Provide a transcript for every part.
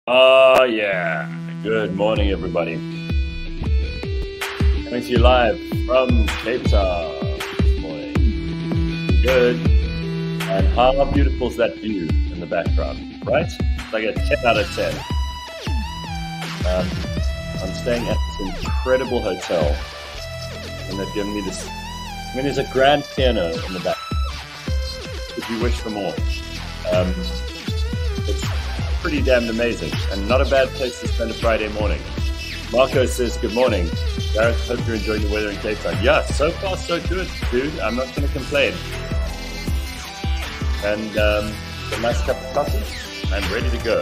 Oh, yeah. Good morning, everybody. Coming to you live from Cape Town this morning. Good. And how beautiful is that view in the background, right? It's like a 10 out of 10. I'm staying at this incredible hotel, and they've given me this. I mean, there's a grand piano in the back. If you wish for more. It's pretty damn amazing, and not a bad place to spend a Friday morning. Marco says, good morning. Gareth, hope you're enjoying the weather in Cape Town. Yeah, so far so good, dude. I'm not going to complain. And a nice cup of coffee. I'm ready to go.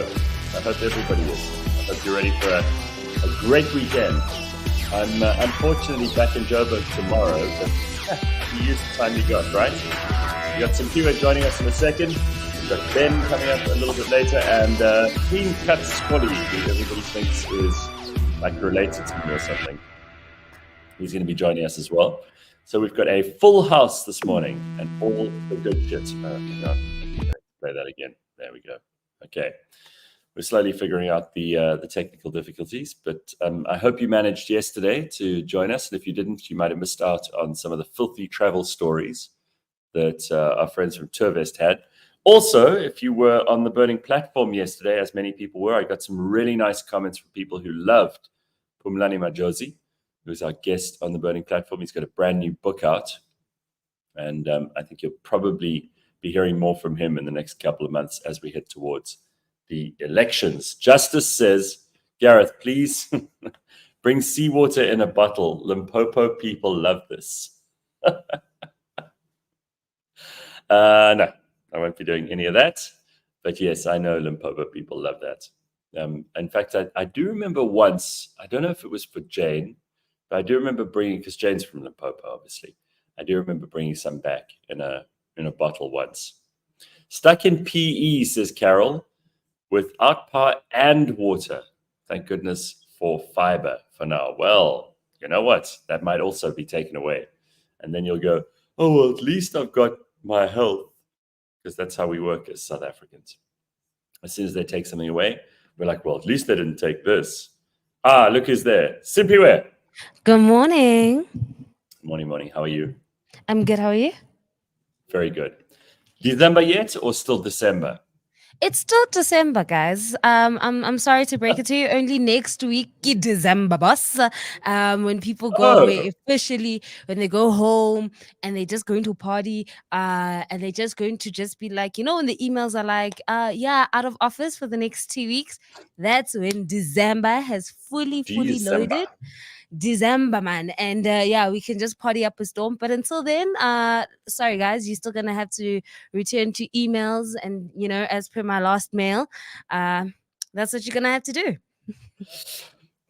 I hope everybody is. I hope you're ready for a great weekend. I'm unfortunately back in Joburg tomorrow, but you use the time you got, right? We got some people joining us in a second. We've got Ben coming up a little bit later, and Clean Cut Skolly, who everybody thinks is like related to me or something. He's going to be joining us as well. So we've got a full house this morning, and all the good shit. Play that again. There we go. Okay. We're slowly figuring out the technical difficulties, but I hope you managed yesterday to join us. And if you didn't, you might have missed out on some of the filthy travel stories that our friends from Turvest had. Also, if you were on the Burning Platform yesterday, as many people were, I got some really nice comments from people who loved Pumlani Majosi, who's our guest on the Burning Platform. He's got a brand new book out, and I think you'll probably be hearing more from him in the next couple of months as we head towards the elections. Justice says, Gareth, please bring seawater in a bottle. Limpopo people love this. No, I won't be doing any of that. But yes, I know Limpopo people love that. In fact, I do remember once, I don't know if it was for Jane, but I do remember bringing, because Jane's from Limpopo, obviously. I do remember bringing some back in a bottle once. Stuck in PE, says Carol, without power and water. Thank goodness for fiber for now. Well, you know what? That might also be taken away. And then you'll go, oh, well, at least I've got my health. Because that's how we work as South Africans. As soon as they take something away, we're like, well, at least they didn't take this. Ah, look who's there. Simpiwe. Good morning. Morning. How are you? I'm good. How are you? Very good. December yet or still December? It's still December, guys. I'm sorry to break it to you. Only next week, December, boss. When people go away officially, when they go home and they're just going to party, and they're just going to just be like, when the emails are like, yeah, out of office for the next 2 weeks. That's when December has fully loaded. December, man. And yeah, we can just party up a storm. But until then, sorry guys, you're still gonna have to return to emails, and as per my last mail, that's what you're gonna have to do.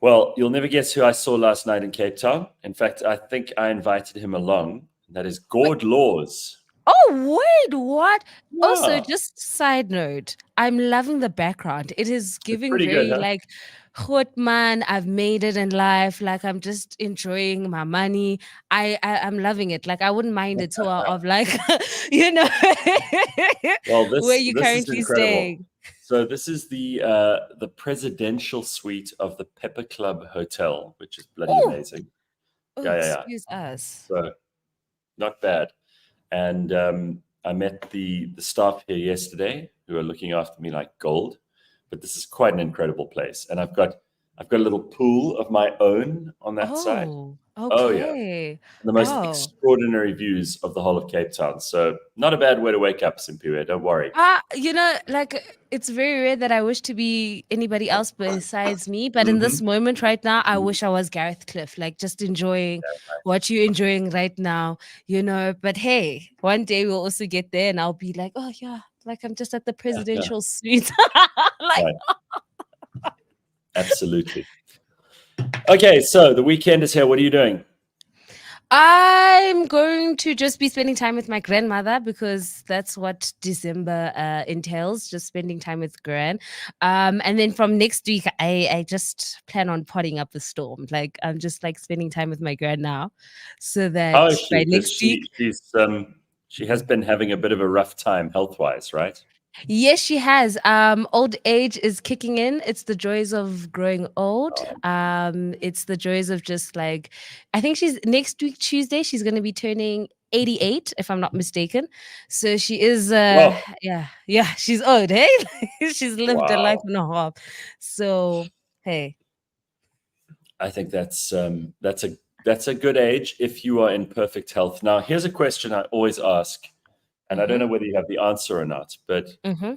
Well, you'll never guess who I saw last night in Cape Town. In fact, I think I invited him along. That is Gord Laws. Oh, wait, what? Yeah. Also, just side note, I'm loving the background. It is giving very good, huh? like, "Goed man, I've made it in life. Like, I'm just enjoying my money. I'm loving it. Like, I wouldn't mind a tour of like, well, where you this currently is incredible. staying. So this is the presidential suite of the Pepper Club Hotel, which is bloody amazing. Oh, excuse us. So not bad. And I met the staff here yesterday who are looking after me like gold. But this is quite an incredible place, and I've got a little pool of my own on that side. Okay. Oh yeah, the most extraordinary views of the whole of Cape Town. So not a bad way to wake up, Simpiwe. Don't worry. Like it's very rare that I wish to be anybody else besides me. But in this moment right now, I wish I was Gareth Cliff, like just enjoying what you're enjoying right now. But hey, one day we'll also get there, and I'll be like, oh yeah, like I'm just at the presidential suite. Like, right. Absolutely. Okay, so the weekend is here. What are you doing? I'm going to just be spending time with my grandmother, because that's what December entails, just spending time with Gran. And then from next week, I just plan on potting up the storm. Like, I'm just like spending time with my Gran now, so that by next week, she has been having a bit of a rough time health-wise, right? Yes, she has. Old age is kicking in. It's the joys of growing old. Oh, It's the joys of just like, I think she's next week Tuesday. She's going to be turning 88, if I'm not mistaken. So she is. well, Yeah. She's old. Hey, she's lived a life wow. and a half. So hey. I think that's a good age if you are in perfect health. Now, here's a question I always ask, and I don't Mm-hmm, know whether you have the answer or not, but mm-hmm,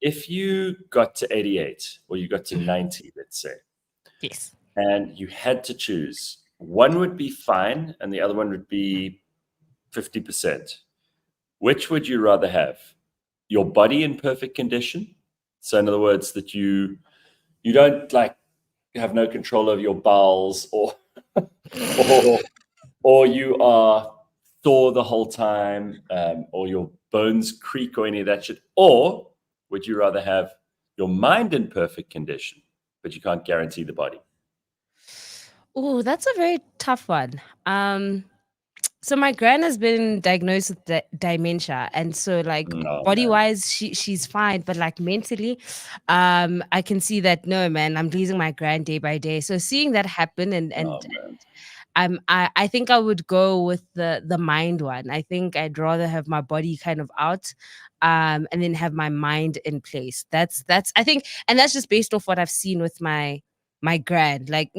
if you got to 88 or you got to mm-hmm. 90, let's say, Yes. and you had to choose, one would be fine and the other one would be 50%. Which would you rather have? Your body in perfect condition? So in other words, that you don't like have no control over your bowels or or you are sore the whole time, or your bones creak or any of that shit? Or would you rather have your mind in perfect condition, but you can't guarantee the body? Oh, that's a very tough one. So my gran has been diagnosed with dementia, and so like Oh body man, wise, she's fine, but like mentally, I can see that no man, I'm losing my gran day by day. So seeing that happen, oh and man. I think I would go with the mind one. I think I'd rather have my body kind of out, and then have my mind in place. That's I think, and that's just based off what I've seen with my gran. Like.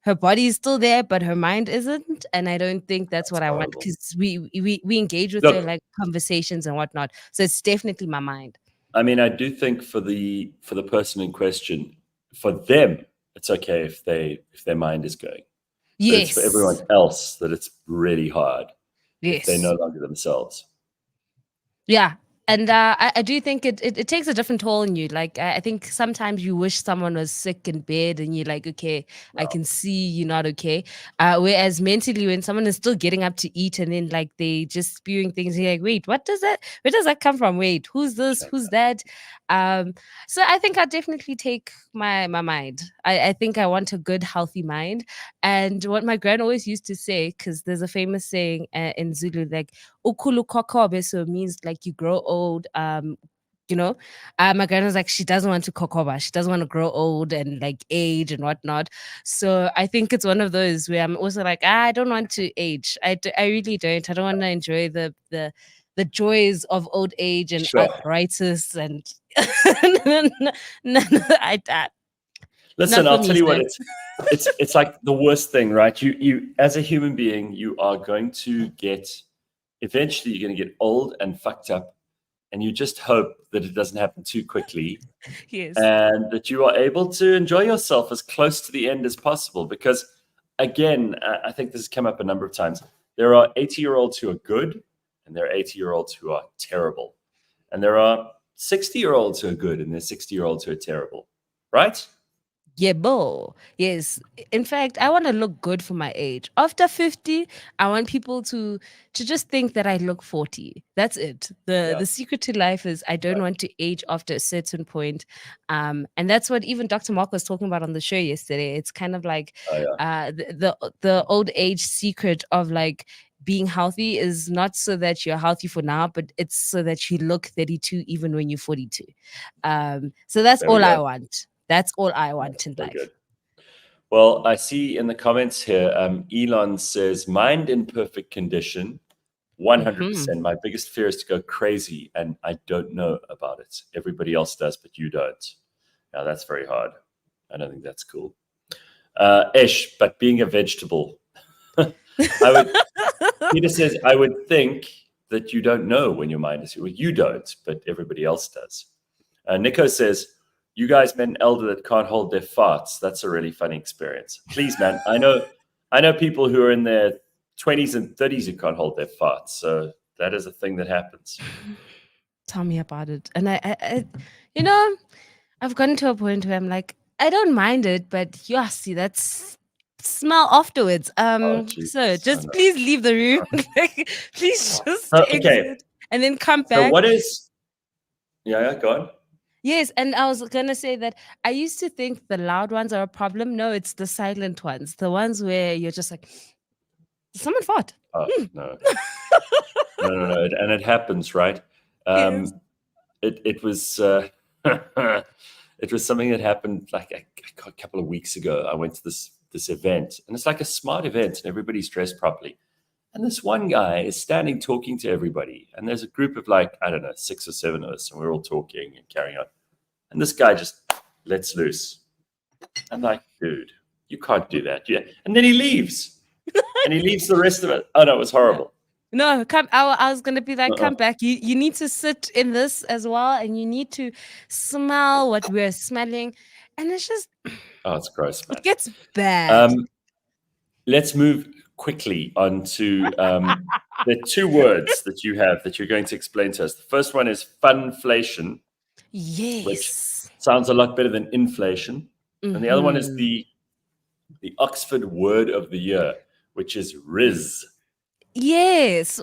Her body is still there, but her mind isn't, and I don't think that's That's what I want horrible. because we engage with her, Look, like, conversations and whatnot, so it's definitely my mind. I mean, I do think for the person in question, for them, it's okay if their mind is going, but it's for everyone Yes. else that it's really hard if they're no Yes. longer themselves. Yeah, and, I do think it takes a different toll on you, like, I think sometimes you wish someone was sick in bed and you're like, "Okay, I Wow. can see you're not okay." Whereas mentally, when someone is still getting up to eat and then, like, they just spewing things, you're like, "Wait, what does that where does that come from? Wait, who's this? Okay. Who's that?" Um, so I think I definitely take my mind. I think I want a good, healthy mind, and what my grand always used to say, because there's a famous saying, in Zulu, like, ukulukokobe, so it means like you grow old. You know, my grandma's like she doesn't want to kokoba, she doesn't want to grow old and like age and whatnot. So I think it's one of those where I'm also like, I don't want to age. I really don't. I don't want to enjoy the joys of old age and Sure. arthritis and no, no, no, not Listen, for I'll me, tell you what, sir. it's like the worst thing, right? You as a human being, you are going to get eventually you're going to get old and fucked up, and you just hope that it doesn't happen too quickly Yes. and that you are able to enjoy yourself as close to the end as possible. Because again, I think this has come up a number of times. There are 80-year-olds who are good, and there are 80-year-olds who are terrible, and there are 60-year-olds who are good, and there's 60-year-olds who are terrible, right? Yeah, bo. Yes. In fact, I want to look good for my age. After 50, I want people to just think that I look 40. That's it. The Yeah. the secret to life is I don't Right. want to age after a certain point. And that's what even Dr. Mark was talking about on the show yesterday. It's kind of like Oh yeah. the old age secret of like being healthy is not so that you're healthy for now, but it's so that you look 32 even when you're 42. So that's There we all I go. want. That's all I That's want in so life. good. Well, I see in the comments here, Elon says, mind in perfect condition, Mhm. 100%. My biggest fear is to go crazy, and I don't know about it. Everybody else does, but you don't. Now, that's very hard. I don't think that's cool. Ish, but being a vegetable. I would, Peter says, I would think that you don't know when your mind is, well, you don't, but everybody else does. Nico says, you guys met an elder that can't hold their farts. That's a really funny experience. Please, man. I know people who are in their 20s and 30s who can't hold their farts. So that is a thing that happens. Tell me about it. And you know, I've gotten to a point where I'm like, I don't mind it, but yeah, see, that's smell afterwards. Oh, So Jesus. I just know. please leave the room. Like, please just Okay. exit and then come So back. yeah, go on. Yes, and I was gonna say that I used to think the loud ones are a problem. No, it's the silent ones, the ones where you're just like, someone fought. Oh, no. No. And it happens, right? Yes. Um, it was it was something that happened like a couple of weeks ago. I went to this event, and it's like a smart event, and everybody's dressed properly. And this one guy is standing talking to everybody, and there's a group of like, I don't know, 6 or 7 of us, and we're all talking and carrying on. And this guy just lets loose. I'm like, dude, you can't do that. Yeah. And then he leaves. And he leaves the rest of it. Oh, no, it was horrible. No, come. I was gonna be like, come back. You need to sit in this as well, and you need to smell what we're smelling, and it's just, oh, it's gross, man. It gets bad. Let's move quickly on to the 2 words that you have that you're going to explain to us. The first one is funflation. Yes, which sounds a lot better than inflation. And the other one is the Oxford word of the year, which is Riz. Yes,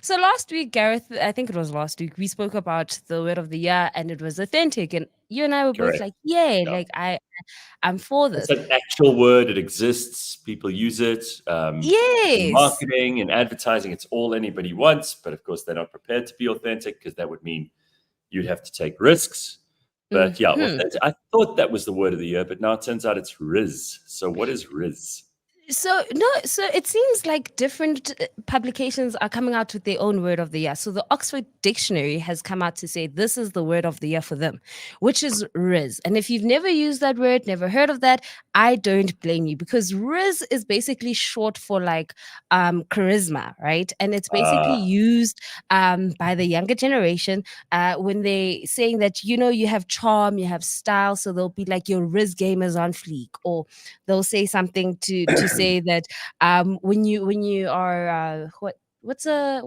so last week, Gareth, I think it was last week, we spoke about the word of the year, and it was authentic, and you and I were both like, yeah, like I'm for this. It's an actual word. It exists. People use it. Yes. In marketing and advertising, it's all anybody wants. But of course, they're not prepared to be authentic, because that would mean you'd have to take risks. But yeah, I thought that was the word of the year, but now it turns out it's Riz. So what is Riz? So it seems like different publications are coming out with their own word of the year. So the Oxford Dictionary has come out to say this is the word of the year for them, which is Riz. And if you've never used that word, never heard of that, I don't blame you, because Riz is basically short for like charisma, right? And it's basically used by the younger generation when they saying that, you have charm, you have style, so they'll be like, your Riz game is on fleek, or they'll say something to say that when you are what's a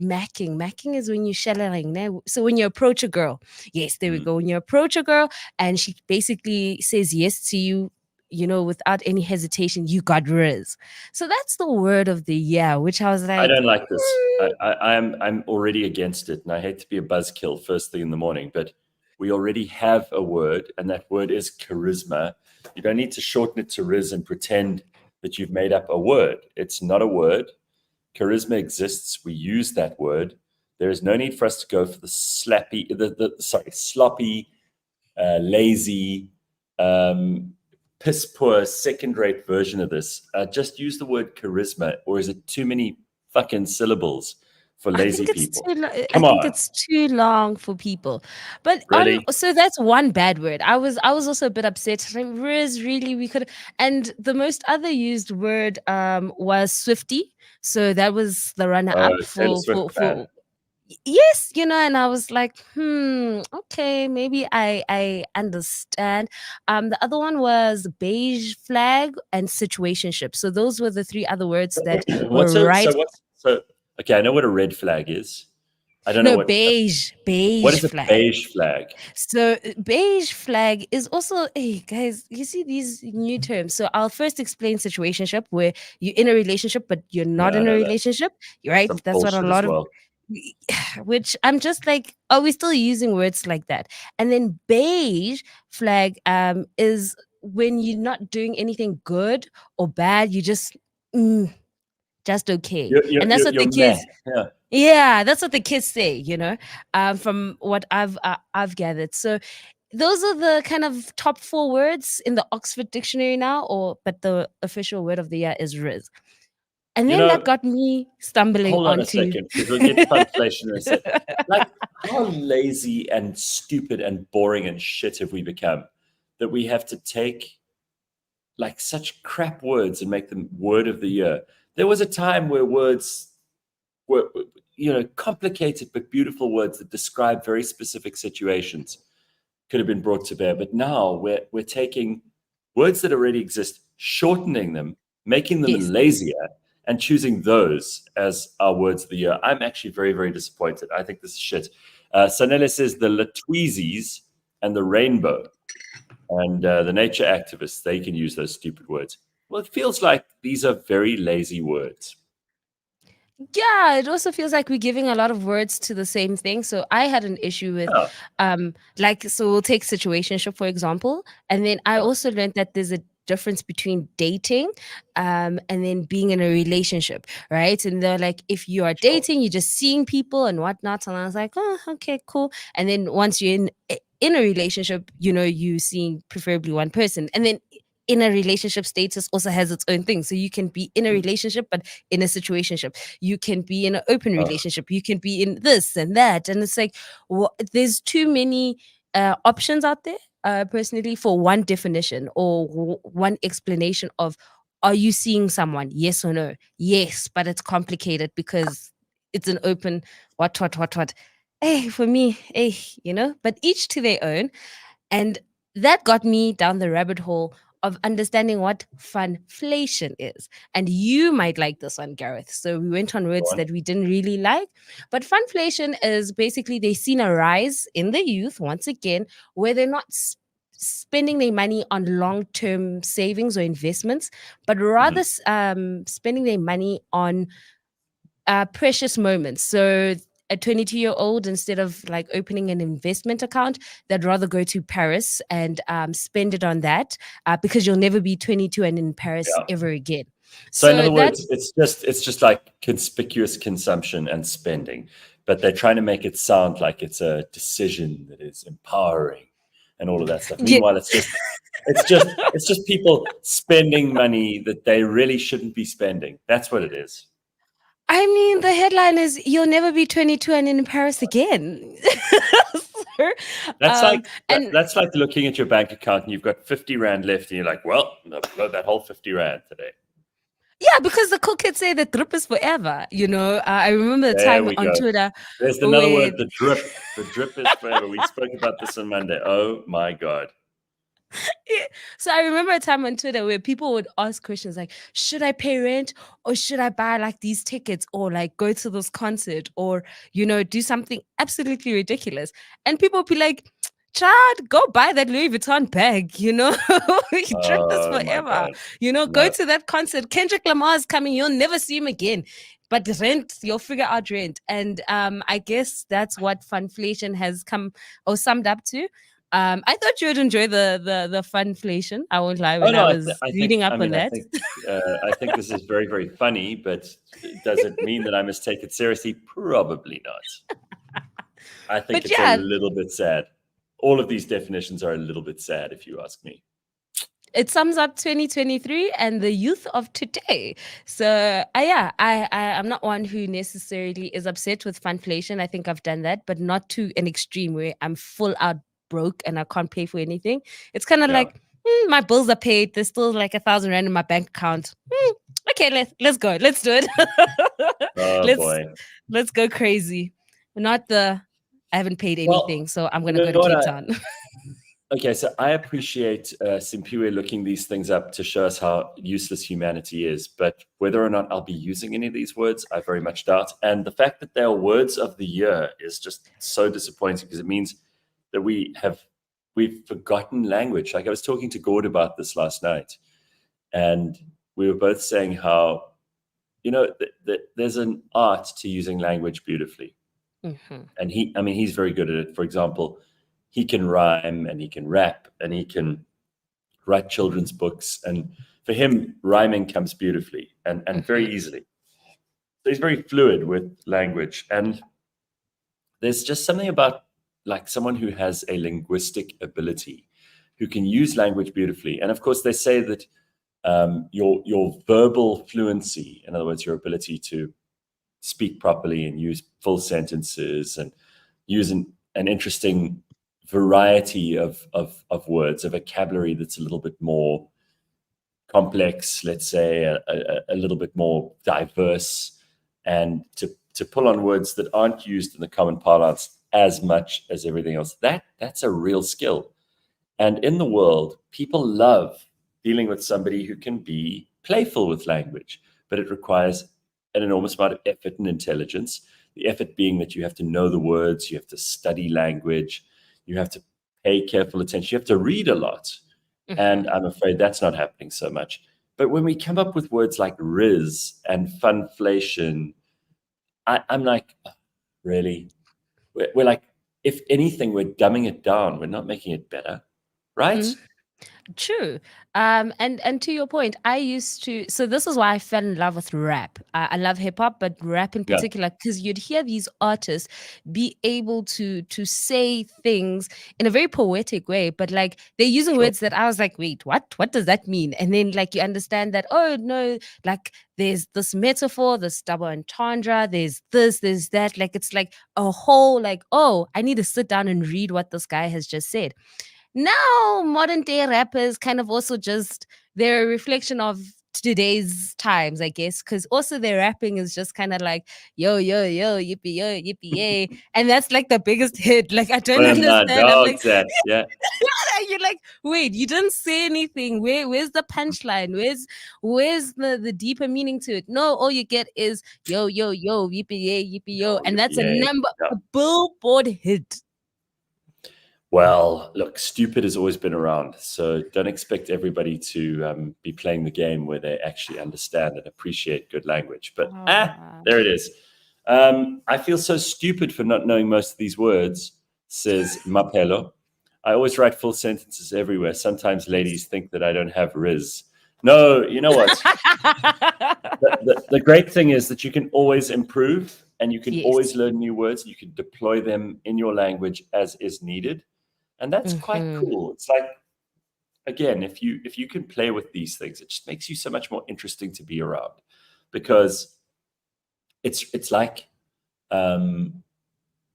macking is when you're shelling. So when you approach a girl, yes, there we go. When you approach a girl and she basically says yes to you, without any hesitation, you got Riz. So that's the word of the year, which I was like, I don't like this. I'm already against it, and I hate to be a buzzkill first thing in the morning, but we already have a word, and that word is charisma. You don't need to shorten it to Riz and pretend that you've made up a word. It's not a word. Charisma exists. We use that word. There is no need for us to go for the sloppy, lazy, piss poor, second-rate version of this. Just use the word charisma, or is it too many fucking syllables for lazy people? I think it's too long for people. But really? So that's one bad word. I was also a bit upset. Like, Riz, really, we could. And the most other used word was Swifty. So that was the runner-up for yes, and I was like, okay, maybe I understand. The other one was beige flag and situationship. So those were the 3 other words that were right. Okay, I know what a red flag is. I don't know what beige. What is a beige flag? So beige flag is also, hey guys, you see these new terms. So I'll first explain situationship, where you're in a relationship but you're not in a relationship. You're right. That's what a lot of which I'm just like, are we still using words like that? And then beige flag is when you're not doing anything good or bad, you just okay. And that's what the kids that's what the kids say, from what I've gathered. So those are the kind of top 4 words in the Oxford Dictionary now, but the official word of the year is Riz. And then that got me stumbling hold on a second, because we'll get funflation in a second. Like, how lazy and stupid and boring and shit have we become that we have to take like such crap words and make them word of the year? There was a time where words were, complicated but beautiful words that describe very specific situations could have been brought to bear. But now we're taking words that already exist, shortening them, making them lazier, and choosing those as our words of the year. I'm actually very, very disappointed. I think this is shit. Sanele says the Latweezies and the rainbow, and the nature activists, they can use those stupid words. Well, it feels like these are very lazy words. Yeah, it also feels like we're giving a lot of words to the same thing. So I had an issue with so we'll take situationship, for example. And then I also learned that there's a difference between dating and then being in a relationship, right? And they're like, if you are Sure. dating, you're just seeing people and whatnot. And I was like, oh, okay, cool. And then once you're in a relationship, you seeing preferably one person. And then in a relationship, status also has its own thing. So you can be in a relationship, but in a situationship. You can be in an open relationship. You can be in this and that. And it's like, there's too many options out there, personally, for one definition or one explanation of, are you seeing someone? Yes or no? Yes, but it's complicated because it's an open what. Hey, for me, hey, but each to their own. And that got me down the rabbit hole of understanding what funflation is. And you might like this one, Gareth. So we went on words that we didn't really like. But funflation is basically they've seen a rise in the youth, once again, where they're not spending their money on long-term savings or investments, but rather spending their money on precious moments. So a 22-year-old, instead of like opening an investment account, they'd rather go to Paris and spend it on that, because you'll never be 22 and in Paris ever again. So in other that's words, it's just like conspicuous consumption and spending, but they're trying to make it sound like it's a decision that is empowering and all of that stuff. yeah. Meanwhile, it's just people spending money that they really shouldn't be spending. That's what it is. I mean, the headline is "You'll never be 22 and in Paris again." That's and that's like looking at your bank account and you've got 50 Rand left and you're like, well, I've got that whole 50 Rand today. yeah, because the cool kids say the drip is forever. I remember the time on Twitter. There's another word, the drip. The drip is forever. We spoke about this on Monday. Oh my God. Yeah. So I remember a time on Twitter where people would ask questions like, should I pay rent or should I buy like these tickets or like go to this concert or, do something absolutely ridiculous? And people would be like, child, go buy that Louis Vuitton bag, you drip this forever. Go to that concert. Kendrick Lamar is coming. You'll never see him again. But rent, you'll figure out rent. And I guess that's what funflation has come or summed up to. I thought you would enjoy the funflation. I won't lie, when I was reading up on that. I think this is very, very funny, but does it mean that I must take it seriously? Probably not. I think it's a little bit sad. All of these definitions are a little bit sad, if you ask me. It sums up 2023 and the youth of today. So I'm not one who necessarily is upset with funflation. I think I've done that, but not to an extreme where I'm full out broke and I can't pay for anything. It's kind of like, my bills are paid. There's still like 1,000 Rand in my bank account. Okay, let's go. Let's do it. Boy. Let's go crazy. Not I haven't paid anything, so I'm going to go to Cape Town. Okay, so I appreciate Simpiwe looking these things up to show us how useless humanity is, but whether or not I'll be using any of these words, I very much doubt. And the fact that they are words of the year is just so disappointing because it means that we've forgotten language. Like I was talking to Gord about this last night, and we were both saying how, there's an art to using language beautifully. Mm-hmm. And he's very good at it. For example, he can rhyme and he can rap and he can write children's books. And for him, rhyming comes beautifully and very easily. So he's very fluid with language. And there's just something about like someone who has a linguistic ability, who can use language beautifully. And of course, they say that your verbal fluency, in other words, your ability to speak properly and use full sentences and use an interesting variety of words, a vocabulary that's a little bit more complex, let's say, a little bit more diverse, and to pull on words that aren't used in the common parlance as much as everything else. That's a real skill. And in the world, people love dealing with somebody who can be playful with language, but it requires an enormous amount of effort and intelligence. The effort being that you have to know the words, you have to study language, you have to pay careful attention, you have to read a lot. Mm-hmm. And I'm afraid that's not happening so much. But when we come up with words like riz and funflation, I'm like, oh, really? We're like, if anything, we're dumbing it down. We're not making it better, right? True. And to your point, I used to. So this is why I fell in love with rap. I love hip hop, but rap in Yeah, particular, because you'd hear these artists be able to say things in a very poetic way, but like they're using sure. words that I was like, wait, what? What does that mean? And then like you understand that, oh no, like there's this metaphor, this double entendre, there's this, there's that. Like it's like a whole like, oh, I need to sit down and read what this guy has just said. Now modern day rappers kind of also just they're a reflection of today's times, I guess, because also their rapping is just kind of like yo yippee yay, and that's like the biggest hit. Like I don't Where my understand. I'm like, dog's at? Yeah. you're like, wait, you didn't say anything. Where's the punchline? Where's the deeper meaning to it? No, all you get is yo yippee yo, Oh, and that's a yippee-yay. number Yeah. a billboard hit. Well, look, stupid has always been around. So don't expect everybody to be playing the game where they actually understand and appreciate good language. But Ah. there it is. I feel so stupid for not knowing most of these words, says Mapelo. I always write full sentences everywhere. Sometimes ladies think that I don't have riz. No, you know what? The great thing is that you can always improve and you can always Yes. learn new words. You can deploy them in your language as is needed. And that's quite Mhm. cool. It's like, again, if you can play with these things, it just makes you so much more interesting to be around because it's like um,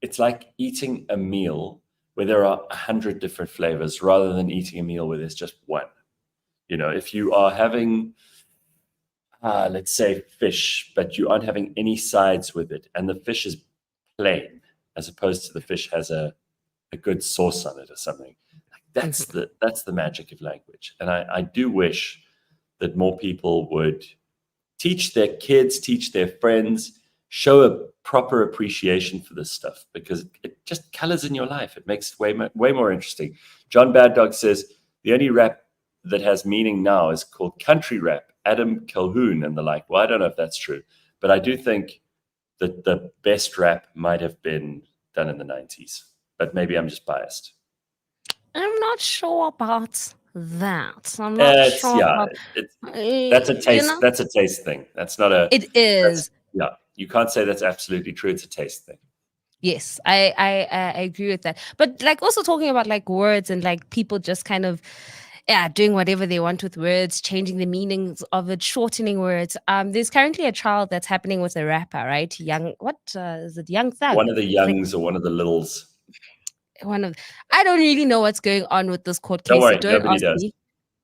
it's like eating a meal where there are 100 different flavors rather than eating a meal where there's just one. You know, if you are having let's say fish, but you aren't having any sides with it, and the fish is plain, as opposed to the fish has a good sauce on it or something. Like Mhm. that's the magic of language. And I do wish that more people would teach their kids, teach their friends, show a proper appreciation for this stuff because it just colors in your life. It makes it way more interesting. John Bad Dog says the only rap that has meaning now is called country rap, Adam Calhoun and the like. Well, I don't know if that's true, but I do think that the best rap might have been done in the 90s, but maybe I'm just biased. I'm not sure about that. I'm not It's sure yeah, about, it's that's a you taste. know, That's a taste thing. That's not a. it That's is. yeah. You can't say that's absolutely true. It's a taste thing. Yes, I agree with that. But like also talking about like words and like people just kind of yeah doing whatever they want with words, changing the meanings of it, shortening words. There's currently a trial that's happening with a rapper, right? Young, what is it? Young One Thug. of the Like youngs or one of the littles. one of. I don't really know what's going on with this court Don't case, so worry, don't nobody ask does. me.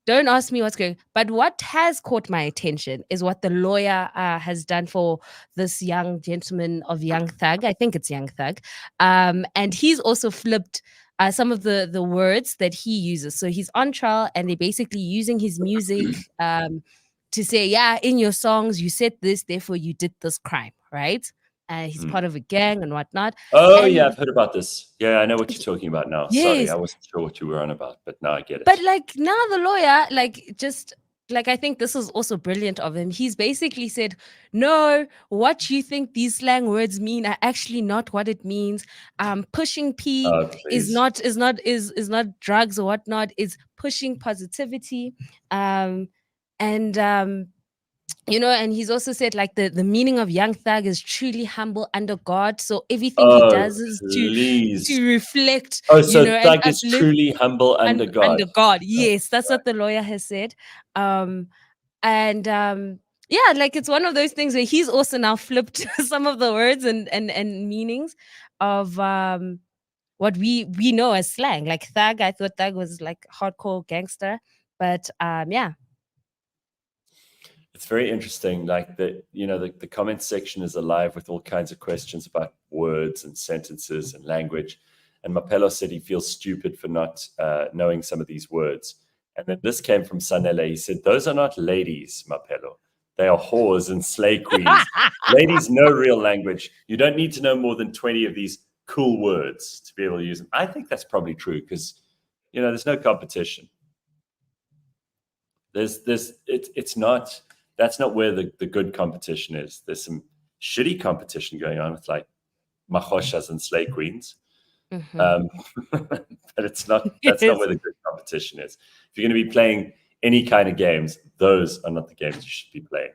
Don't ask me what's going. But what has caught my attention is what the lawyer has done for this young gentleman of Young Thug. I think it's Young Thug, and he's also flipped some of the words that he uses. So he's on trial, and they're basically using his music to say, yeah, in your songs you said this, therefore you did this crime, right? He's Hmm. part of a gang and whatnot. Oh yeah, And I've heard about this. Yeah, I know what you're talking about now. Sorry, I yes, wasn't sure what you were on about, but now I get but it. like now the lawyer, like just like I think this is also brilliant of him. He's basically said, no, what you think these slang words mean are actually not what it means. Pushing P Oh is please. not drugs or whatnot, is pushing positivity. And and he's also said like the meaning of Young Thug is truly humble under God. So everything he Oh does is please. to reflect, Oh, so and Thug is uplift truly humble under God. under God. Oh, Yes, that's what the lawyer has said. Um, and yeah, like it's one of those things where he's also now flipped some of the words and meanings of what we know as slang. Like thug, I thought thug was like hardcore gangster, but yeah. it's very interesting. Like the comment section is alive with all kinds of questions about words and sentences and language. And Mapelo said he feels stupid for not knowing some of these words. And then this came from Sanele. He said, "Those are not ladies, Mapelo. They are whores and slay queens. Ladies know real language. You don't need to know more than 20 of these cool words to be able to use them." I think that's probably true because there's no competition. It's not that's not where the good competition is. There's some shitty competition going on with like machoshas and slay queens, Mhm. um, but it's not. That's not Yes. where the good competition is. If you're going to be playing any kind of games, those are not the games you should be playing.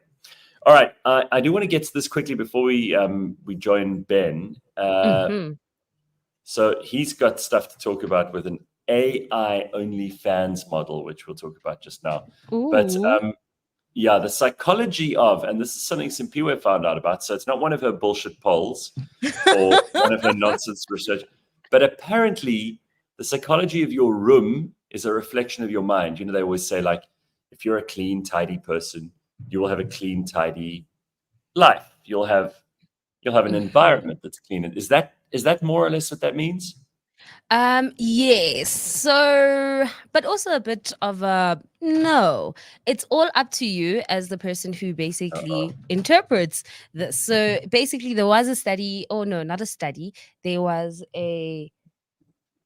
All right, I do want to get to this quickly before we join Ben. So he's got stuff to talk about with an AI OnlyFans model, which we'll talk about just now. Ooh. But the psychology of, and this is something Simpiwe found out about, so it's not one of her bullshit polls or one of her nonsense research, but apparently the psychology of your room is a reflection of your mind. You know, they always say, like, if you're a clean, tidy person, you will have a clean, tidy life. You'll have an environment that's clean. Is that more or less what that means? Yes. So, but also a bit of a no. It's all up to you as the person who basically interprets this. So basically, there was a study. Oh no, not a study. There was a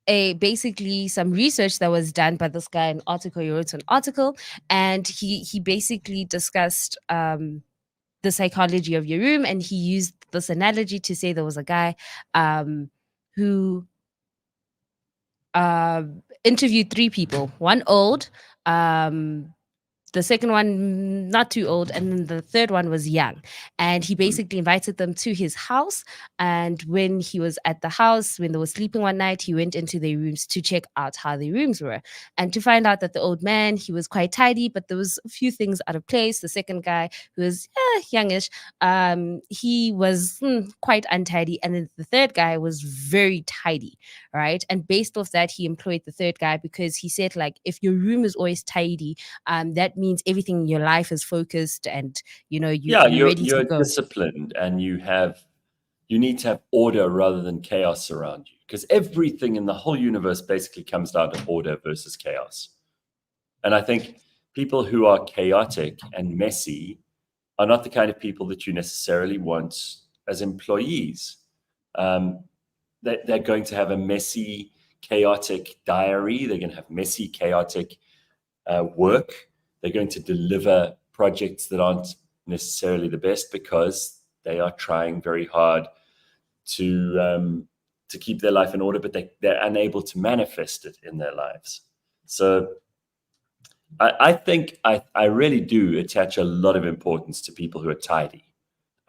basically some research that was done by this guy. An article, he wrote an article, and he basically discussed the psychology of your room, and he used this analogy to say there was a guy who interviewed 3 people, one old, the second one not too old, and then the third one was young. And he basically invited them to his house. And when he was at the house, when they were sleeping one night, he went into their rooms to check out how their rooms were, and to find out that the old man, he was quite tidy, but there was a few things out of place. The second guy, who was youngish, he was quite untidy, and then the third guy was very tidy, right? And based off that, he employed the third guy because he said, like, if your room is always tidy, that means everything in your life is focused, and you're ready to go. Disciplined, and you need to have order rather than chaos around you, because everything in the whole universe basically comes down to order versus chaos. And I think people who are chaotic and messy are not the kind of people that you necessarily want as employees. They're going to have a messy, chaotic diary. They're going to have messy, chaotic work. They're going to deliver projects that aren't necessarily the best because they are trying very hard to keep their life in order, but they're unable to manifest it in their lives. So I think I really do attach a lot of importance to people who are tidy.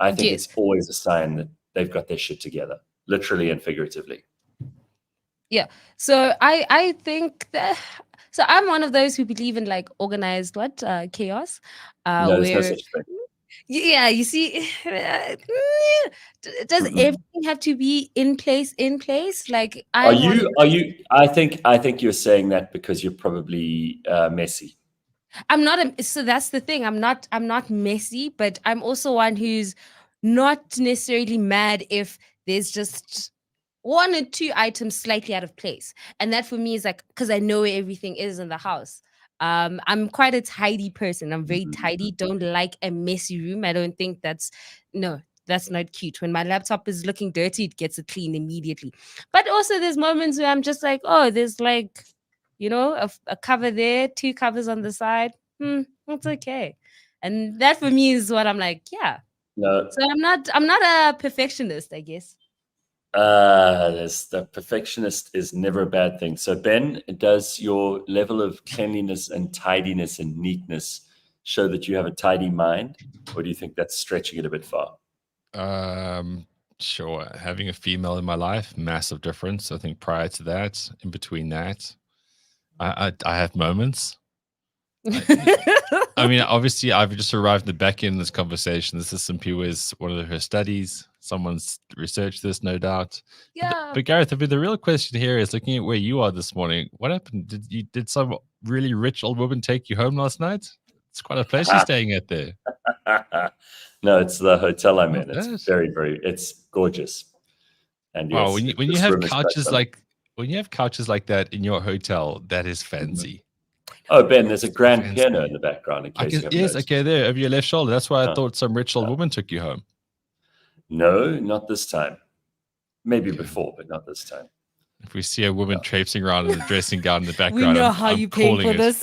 I think it's always a sign that they've got their shit together, literally and figuratively. Yeah. So I think that. So I'm one of those who believe in, like, organized chaos. No, there's no such thing. Yeah, you see, does everything have to be in place? Like, are you? I think you're saying that because you're probably messy. I'm not. So that's the thing. I'm not messy, but I'm also one who's not necessarily mad if there's just 1 or 2 items slightly out of place. And that for me is like, because I know where everything is in the house. I'm quite a tidy person. I'm very tidy. Don't like a messy room. I don't think that's not cute. When my laptop is looking dirty, it gets it clean immediately. But also there's moments where I'm just like, oh, there's like, a cover there, 2 covers on the side. It's okay. And that for me is what I'm like, yeah. No. So I'm not a perfectionist, I guess. The perfectionist is never a bad thing. So Ben, does your level of cleanliness and tidiness and neatness show that you have a tidy mind, or do you think that's stretching it a bit far? Sure. Having a female in my life, massive difference. I think prior to that, in between that, I have moments. I mean, obviously, I've just arrived at the back end of this conversation. This is Simpiwe's one of her studies. Someone's researched this, no doubt. Yeah. But Gareth, the real question here is looking at where you are this morning. What happened? Did some really rich old woman take you home last night? It's quite a place you're staying at there. No, it's the hotel I'm in. It's very, very. It's gorgeous. And wow, yes, when you have couches like that in your hotel, that is fancy. Oh, Ben, there's a grand piano in the background. In case yes, okay, there over your left shoulder. That's why I thought some rich old woman took you home. No, not this time. Maybe before, but not this time. If we see a woman traipsing around in a dressing gown in the background, we know how you pay for this.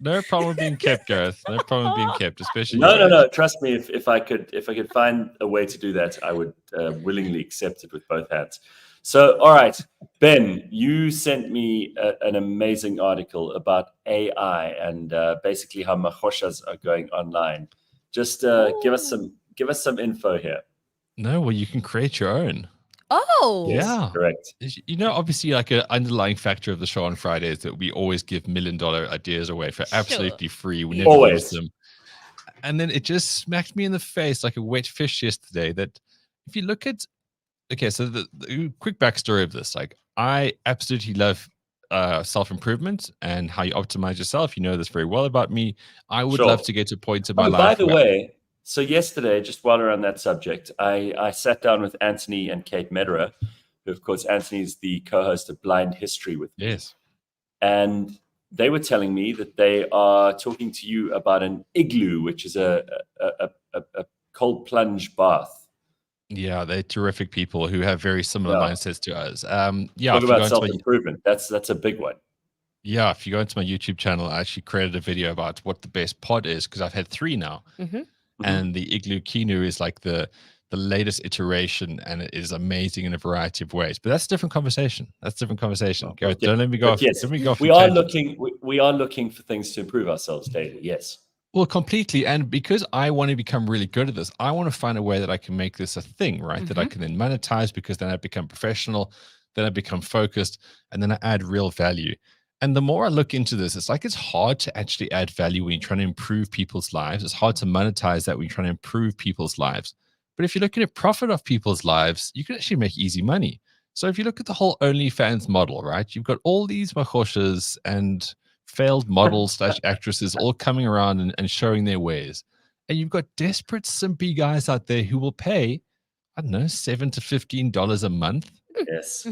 No problem being kept, Gareth. No problem being kept, especially. No. Trust me. If I could find a way to do that, I would willingly accept it with both hands. So, all right, Ben, you sent me an amazing article about AI and basically how machoshas are going online. Just give us some info here. No, well, you can create your own. Oh, Yes, Yeah. correct. You know, obviously, like an underlying factor of the show on Friday is that we always give $1 million ideas away for absolutely free. We never Always. use them. And then it just smacked me in the face like a wet fish yesterday that if you look at, okay, so the quick backstory of this, like I absolutely love self-improvement and how you optimize yourself. You know this very well about me. I would Sure. love to get to a point in my life. By the way, so yesterday, just while we're on that subject, I sat down with Anthony and Kate Mederer, who, of course, Anthony is the co-host of Blind History with me. Yes. And they were telling me that they are talking to you about an igloo, which is a cold plunge bath. Yeah, they're terrific people who have very similar mindsets to us. Yeah, talk about self-improvement. That's a big one. Yeah, if you go into my YouTube channel, I actually created a video about what the best pod is because I've had 3 now. And the Igloo Kinu is like the latest iteration, and it is amazing in a variety of ways. But that's a different conversation. Gareth, don't let me go off. Yes, let me go off we are looking for things to improve ourselves daily. Yes. Well, completely. And because I want to become really good at this, I want to find a way that I can make this a thing, right? That I can then monetize, because then I become professional, then I become focused, and then I add real value. And the more I look into this, it's like it's hard to actually add value when you're trying to improve people's lives. It's hard to monetize that when you're trying to improve people's lives. But if you're looking at profit off people's lives, you can actually make easy money. So if you look at the whole OnlyFans model, right? You've got all these machoshas and failed models / actresses all coming around and showing their ways. And you've got desperate, simpy guys out there who will pay, I don't know, $7 to $15 a month. Yes.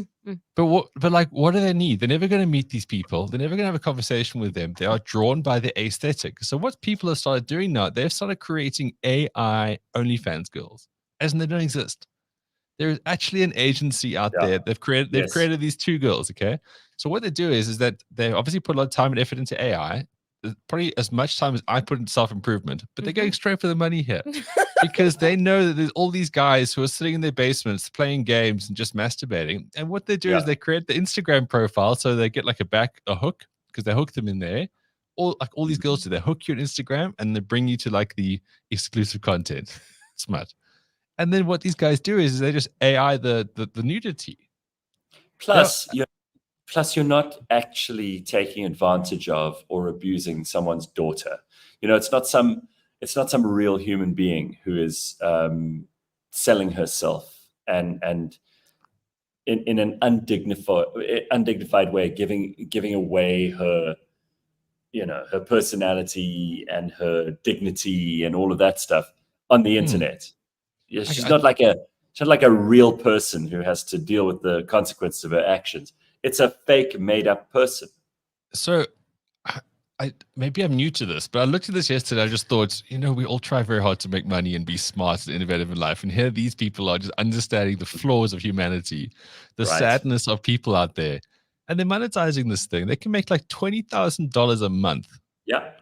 But what do they need? They're never going to meet these people. They're never going to have a conversation with them. They are drawn by the aesthetic. So what people have started doing now, they've started creating AI OnlyFans girls, as in they don't exist. There is actually an agency out there. They've created these 2 girls. Okay. So what they do is that they obviously put a lot of time and effort into AI, probably as much time as I put into self-improvement, but they're going straight for the money here because they know that there's all these guys who are sitting in their basements playing games and just masturbating. And what they do is they create the Instagram profile. So they get like a hook, because they hook them in there. All these girls do, they hook you on Instagram and they bring you to like the exclusive content. Smart. And then what these guys do is they just AI the nudity. Plus, you're not actually taking advantage of or abusing someone's daughter. You know, it's not some real human being who is selling herself and in an undignified way, giving away her, her personality and her dignity and all of that stuff on the internet. She's not like a real person who has to deal with the consequences of her actions. It's a fake, made-up person. So, maybe I'm new to this, but I looked at this yesterday. I just thought, we all try very hard to make money and be smart and innovative in life. And here these people are just understanding the flaws of humanity, the sadness of people out there. And they're monetizing this thing. They can make like $20,000 a month. Yeah.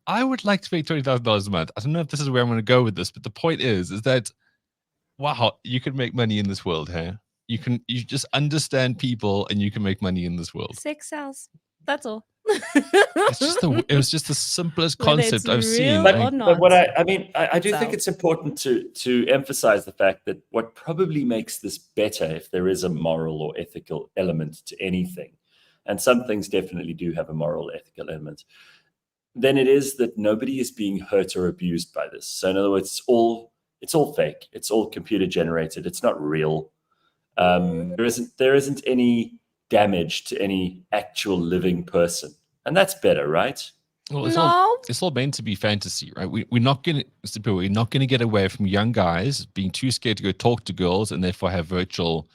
I would like to make $20,000 a month. I don't know if this is where I'm going to go with this, but the point is that, wow, you can make money in this world, hey? You just understand people and you can make money in this world. Sex sells. That's all. It was just the simplest concept I've seen. But what I do think it's important to emphasize the fact that what probably makes this better, if there is a moral or ethical element to anything, and some things definitely do have a moral, ethical element, then it is that nobody is being hurt or abused by this. So in other words, it's all fake. It's all computer generated. It's not real. There isn't any damage to any actual living person, and that's better, right? Well, it's all meant to be fantasy, right? We're not going to get away from young guys being too scared to go talk to girls and therefore have virtual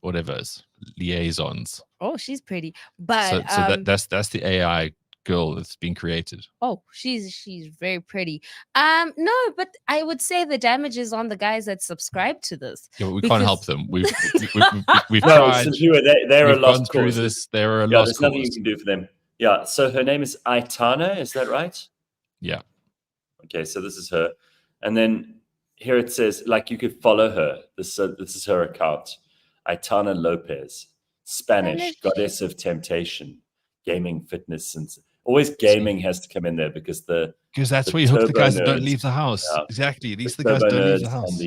liaisons. Oh, she's pretty, but that's the AI girl that's being created. Oh, she's very pretty. No, but I would say the damage is on the guys that subscribe to this. Yeah, but we can't help them. We've no, tried. They're a lost cause. They're a lost there's cause. Nothing you can do for them. Yeah. So her name is Aitana. Is that right? Yeah. Okay. So this is her, and then here it says like you could follow her. This is her account. Aitana Lopez, Spanish, goddess of temptation, gaming, fitness, and always gaming has to come in there because that's the where you hook the turbo guys that don't nerds, leave the house. yeah, Exactly. These the are the guys that turbo don't leave the nerds house.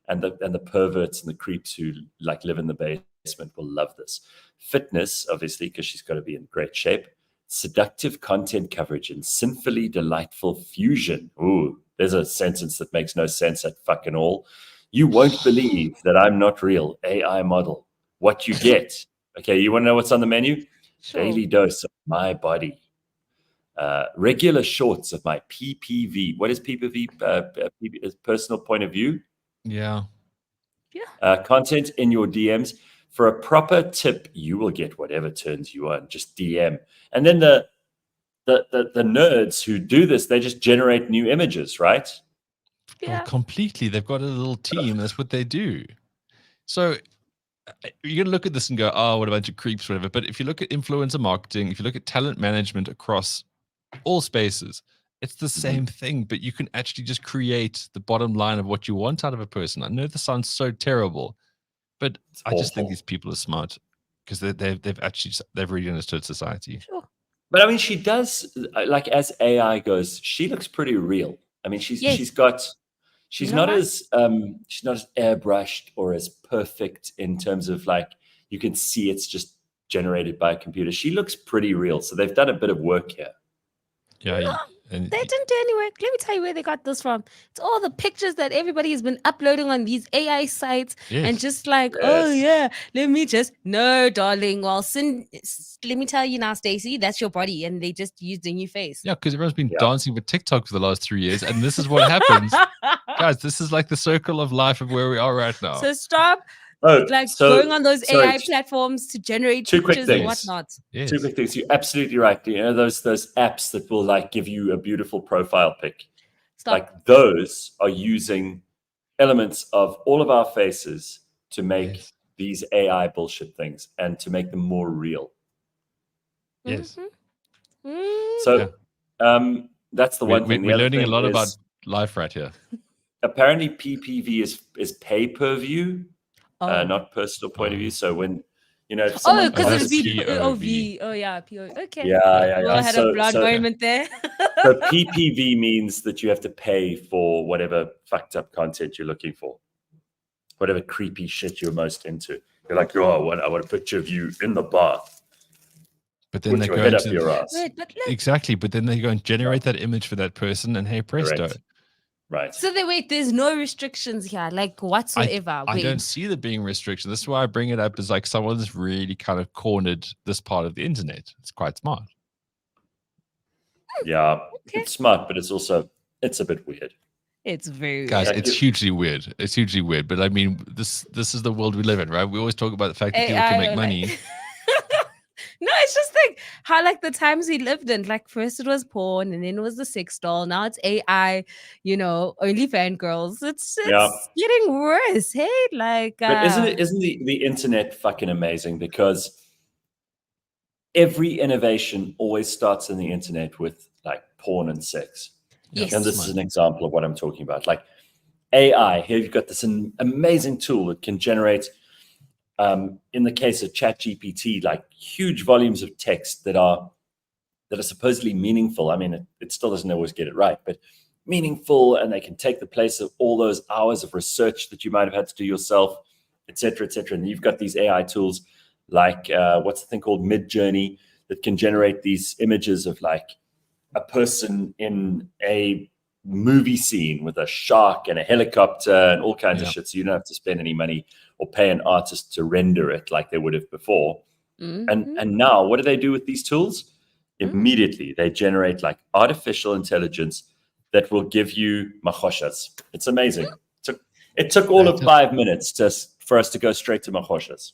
and the perverts and the creeps who like live in the basement will love this. Fitness, obviously, because she's got to be in great shape. Seductive content coverage and sinfully delightful fusion. Ooh, there's a sentence that makes no sense at fucking all. You won't believe that I'm not real. AI model. What you get. Okay, you want to know what's on the menu? Sure. Daily dose of my body. Regular shorts of my PPV. What is PPV? Personal point of view. Yeah. Content in your DMs. For a proper tip, you will get whatever turns you on. Just DM. And then the nerds who do this, they just generate new images, right? Yeah. Well, completely. They've got a little team. That's what they do. So you're gonna look at this and go, "Oh, what a bunch of creeps, whatever." But if you look at influencer marketing, if you look at talent management across all spaces, it's the same thing. But you can actually just create the bottom line of what you want out of a person. I know this sounds so terrible, but I just think these people are smart because they've really understood society. Sure. But I mean, she does, like, as AI goes, she looks pretty real. I mean, she's not as airbrushed or as perfect in terms of, like, you can see it's just generated by a computer. She looks pretty real. So they've done a bit of work here. Yeah. They didn't do any work. Let me tell you where they got this from. It's all the pictures that everybody has been uploading on these AI sites and just like, oh yeah, no, darling. Well, let me tell you now, Stacey, that's your body, and they just used a new face. Yeah, because everyone's been dancing with TikTok for the last 3 years, and this is what happens, guys. This is like the circle of life of where we are right now. So stop. Going on those AI platforms to generate pictures and whatnot. Yes. 2 quick things. You're absolutely right. You know, those apps that will, like, give you a beautiful profile pic. Like, those are using elements of all of our faces to make these AI bullshit things and to make them more real. Yes. So that's the one thing. We're learning a lot about life right here. Apparently PPV is pay-per-view. Not personal point of view. So when, you know, if someone because it'd be POV. Oh yeah, POV. Okay. Yeah. I had a blood moment there. So PPV means that you have to pay for whatever fucked up content you're looking for, whatever creepy shit you're most into. You're like, I want a picture of you in the bath. But then they go head up your ass. Exactly. But then they go and generate that image for that person, and hey, presto. Correct. Right. So there's no restrictions here, like whatsoever. I don't see there being restrictions. This is why I bring it up, is like someone's really kind of cornered this part of the internet. It's quite smart. Yeah, it's smart, but it's a bit weird. It's very guys, it's hugely weird. It's hugely weird. But I mean, this is the world we live in, right? We always talk about the fact that people can make money. No, it's just like how, like, the times we lived in. Like, first it was porn, and then it was the sex doll. Now it's AI. You know, only fangirls. It's getting worse. Hey, like, but isn't the internet fucking amazing? Because every innovation always starts in the internet with, like, porn and sex. Yes. And this is an example of what I'm talking about. Like AI. Here you've got this amazing tool that can generate. In the case of ChatGPT, like, huge volumes of text that are supposedly meaningful. I mean, it still doesn't always get it right, but meaningful, and they can take the place of all those hours of research that you might have had to do yourself, et cetera, et cetera. And you've got these AI tools like what's the thing called Midjourney that can generate these images of, like, a person in a movie scene with a shark and a helicopter and all kinds of shit. So you don't have to spend any money or pay an artist to render it like they would have before. And now what do they do with these tools? Immediately they generate, like, artificial intelligence that will give you machoshas. It's amazing. It took all of 5 minutes for us to go straight to machoshas.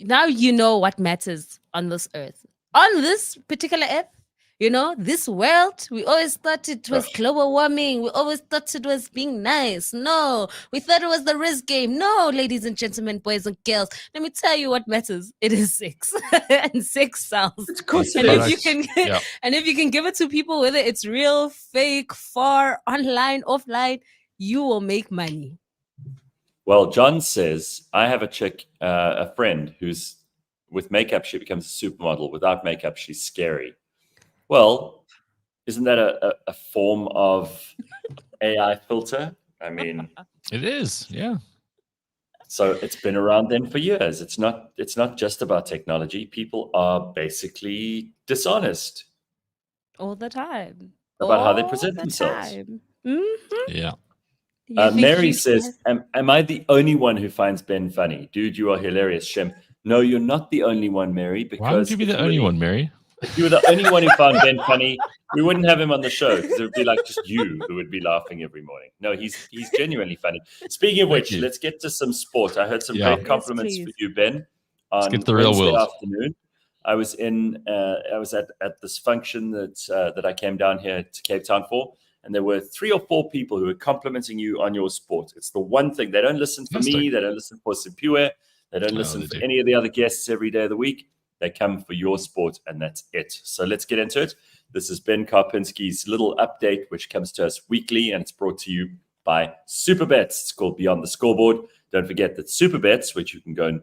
Now you know what matters on this earth. On this particular earth, you know, this world, we always thought it was global warming. We always thought it was being nice. No, we thought it was the risk game. No, ladies and gentlemen, boys and girls, let me tell you what matters. It is sex. And sex sells. Of course it is. And if you can give it to people, whether it's real, fake, far, online, offline, you will make money. Well, John says, I have a chick, a friend who's with makeup, she becomes a supermodel. Without makeup, she's scary. Well, isn't that a form of AI filter? I mean, It is, yeah. so it's been around then for years. It's not just about technology. People are basically dishonest All the time. about how they All present the themselves. time. Yeah. You think Mary you says, am I the only one who finds Ben funny? Dude, you are hilarious, Shem. No, you're not the only one, Mary, Why would because you be if the only one, Mary? if you were the only one who found Ben funny, we wouldn't have him on the show because it would be like just you who would be laughing every morning. No, he's genuinely funny. Speaking of which, let's get to some sport. I heard some great compliments for you, Ben, on get the real Wednesday world. afternoon. I was at this function that I came down here to Cape Town for, and there were 3 or 4 people who were complimenting you on your sport. It's the one thing. They don't listen for me. They don't listen for Simpiwe. They don't listen for any of the other guests every day of the week. They come for your sport, and that's it. So let's get into it. This is Ben Karpinski's little update, which comes to us weekly, and it's brought to you by Superbets. It's called Beyond the Scoreboard. Don't forget that Superbets, which you can go and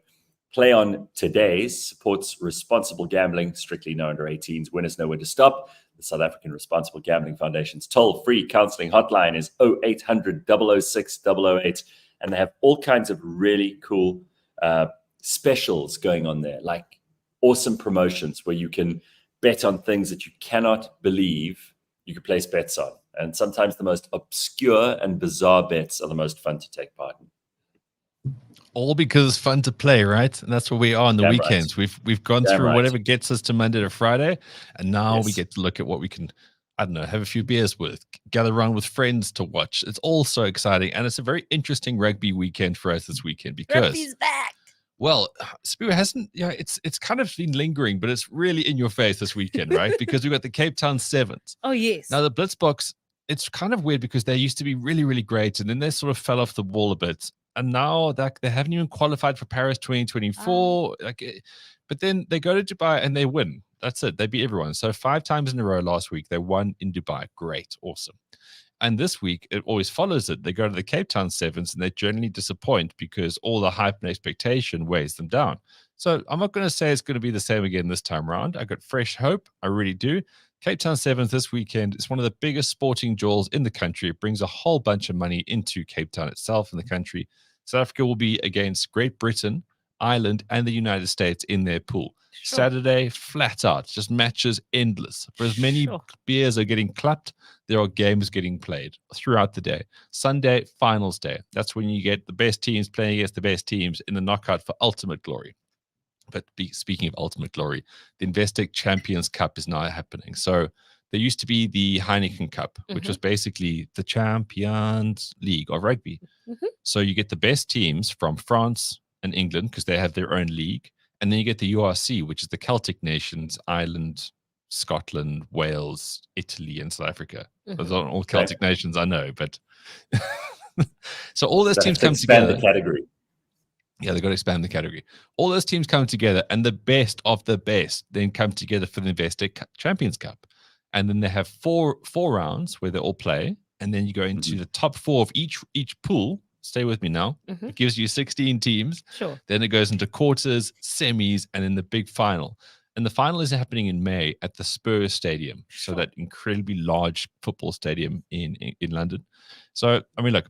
play on today, supports responsible gambling. Strictly no under 18s. Winners know when to stop. The South African Responsible Gambling Foundation's toll-free counseling hotline is 0800 006 008, and they have all kinds of really cool specials going on there, like awesome promotions where you can bet on things that you cannot believe you could place bets on. And sometimes the most obscure and bizarre bets are the most fun to take part in. All because it's fun to play, right? And that's what we are on the weekends. Right. We've gone through whatever gets us to Monday to Friday, and now we get to look at what we can, I don't know, have a few beers with, gather around with friends to watch. It's all so exciting, and it's a very interesting rugby weekend for us this weekend because Rugby's back. Well, Spirit hasn't, it's kind of been lingering, but it's really in your face this weekend, right? Because we've got the Cape Town Sevens. Oh, yes. Now, the Blitzboks, it's kind of weird because they used to be really, really great, and then they sort of fell off the wall a bit. And now that they haven't even qualified for Paris 2024. But then they go to Dubai and they win. That's it. They beat everyone. So 5 times in a row last week, they won in Dubai. Great. Awesome. And this week, it always follows it. They go to the Cape Town Sevens and they generally disappoint because all the hype and expectation weighs them down. So I'm not going to say it's going to be the same again this time around. I got fresh hope. I really do. Cape Town Sevens this weekend is one of the biggest sporting jewels in the country. It brings a whole bunch of money into Cape Town itself and the country. South Africa will be against Great Britain, Ireland, and the United States in their pool. Sure. Saturday, flat out, just matches endless. For as many beers are getting clapped, there are games getting played throughout the day. Sunday, finals day. That's when you get the best teams playing against the best teams in the knockout for ultimate glory. But speaking of ultimate glory, the Investec Champions Cup is now happening. So there used to be the Heineken Cup, which was basically the Champions League of rugby. So you get the best teams from France and England because they have their own league. And then you get the URC, which is the Celtic nations, Ireland, Scotland, Wales, Italy, and South Africa. Those aren't all Celtic nations, I know, but so all those teams come together. The category. Yeah, they've got to expand the category. All those teams come together, and the best of the best then come together for the Investec Champions Cup. And then they have four rounds where they all play, and then you go into the top 4 of each pool. Stay with me now. It gives you 16 teams. Sure. Then it goes into quarters, semis, and then the big final. And the final is happening in May at the Spurs Stadium. Sure. So that incredibly large football stadium in London. So, I mean, look,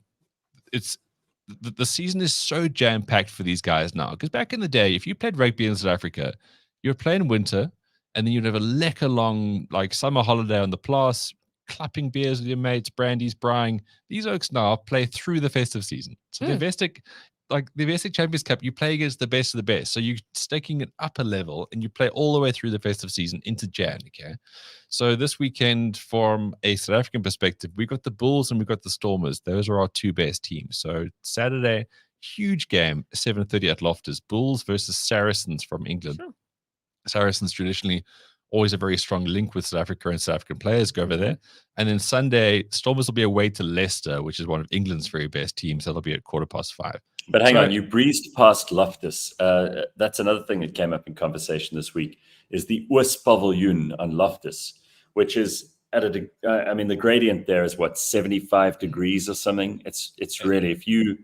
it's the season is so jam-packed for these guys now. Because back in the day, if you played rugby in South Africa, you were playing winter, and then you'd have a lekker long, like, summer holiday on the Plaas, clapping beers with your mates, brandies, braaiing. These oaks now play through the festive season. So the Investec Champions Cup, you play against the best of the best. So you're staking an upper level and you play all the way through the festive season into Jan, okay? So this weekend, from a South African perspective, we've got the Bulls and we've got the Stormers. Those are our 2 best teams. So Saturday, huge game, 7:30 at Loftus. Bulls versus Saracens from England. Sure. Saracens traditionally always a very strong link with South Africa and South African players go over there. And then Sunday, Stormers will be away to Leicester, which is one of England's very best teams. That'll be at 5:15. But hang on, you breezed past Loftus. That's another thing that came up in conversation this week, is the Oos Paviljoen on Loftus, which is at the gradient there is 75 degrees or something. It's really, if you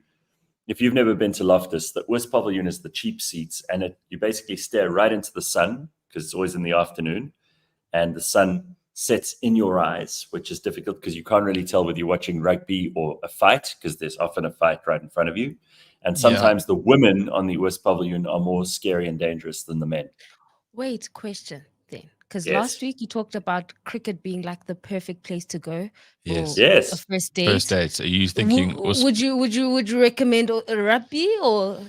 if you've never been to Loftus, the West Pavilion is the cheap seats, and you basically stare right into the sun because it's always in the afternoon, and the sun sets in your eyes, which is difficult because you can't really tell whether you're watching rugby or a fight because there's often a fight right in front of you. And sometimes the women on the West Pavilion are more scary and dangerous than the men. Wait, question then. Because Yes. last week you talked about cricket being like the perfect place to go for Yes. a first date. First dates. Are you thinking? Would you recommend a rugby, or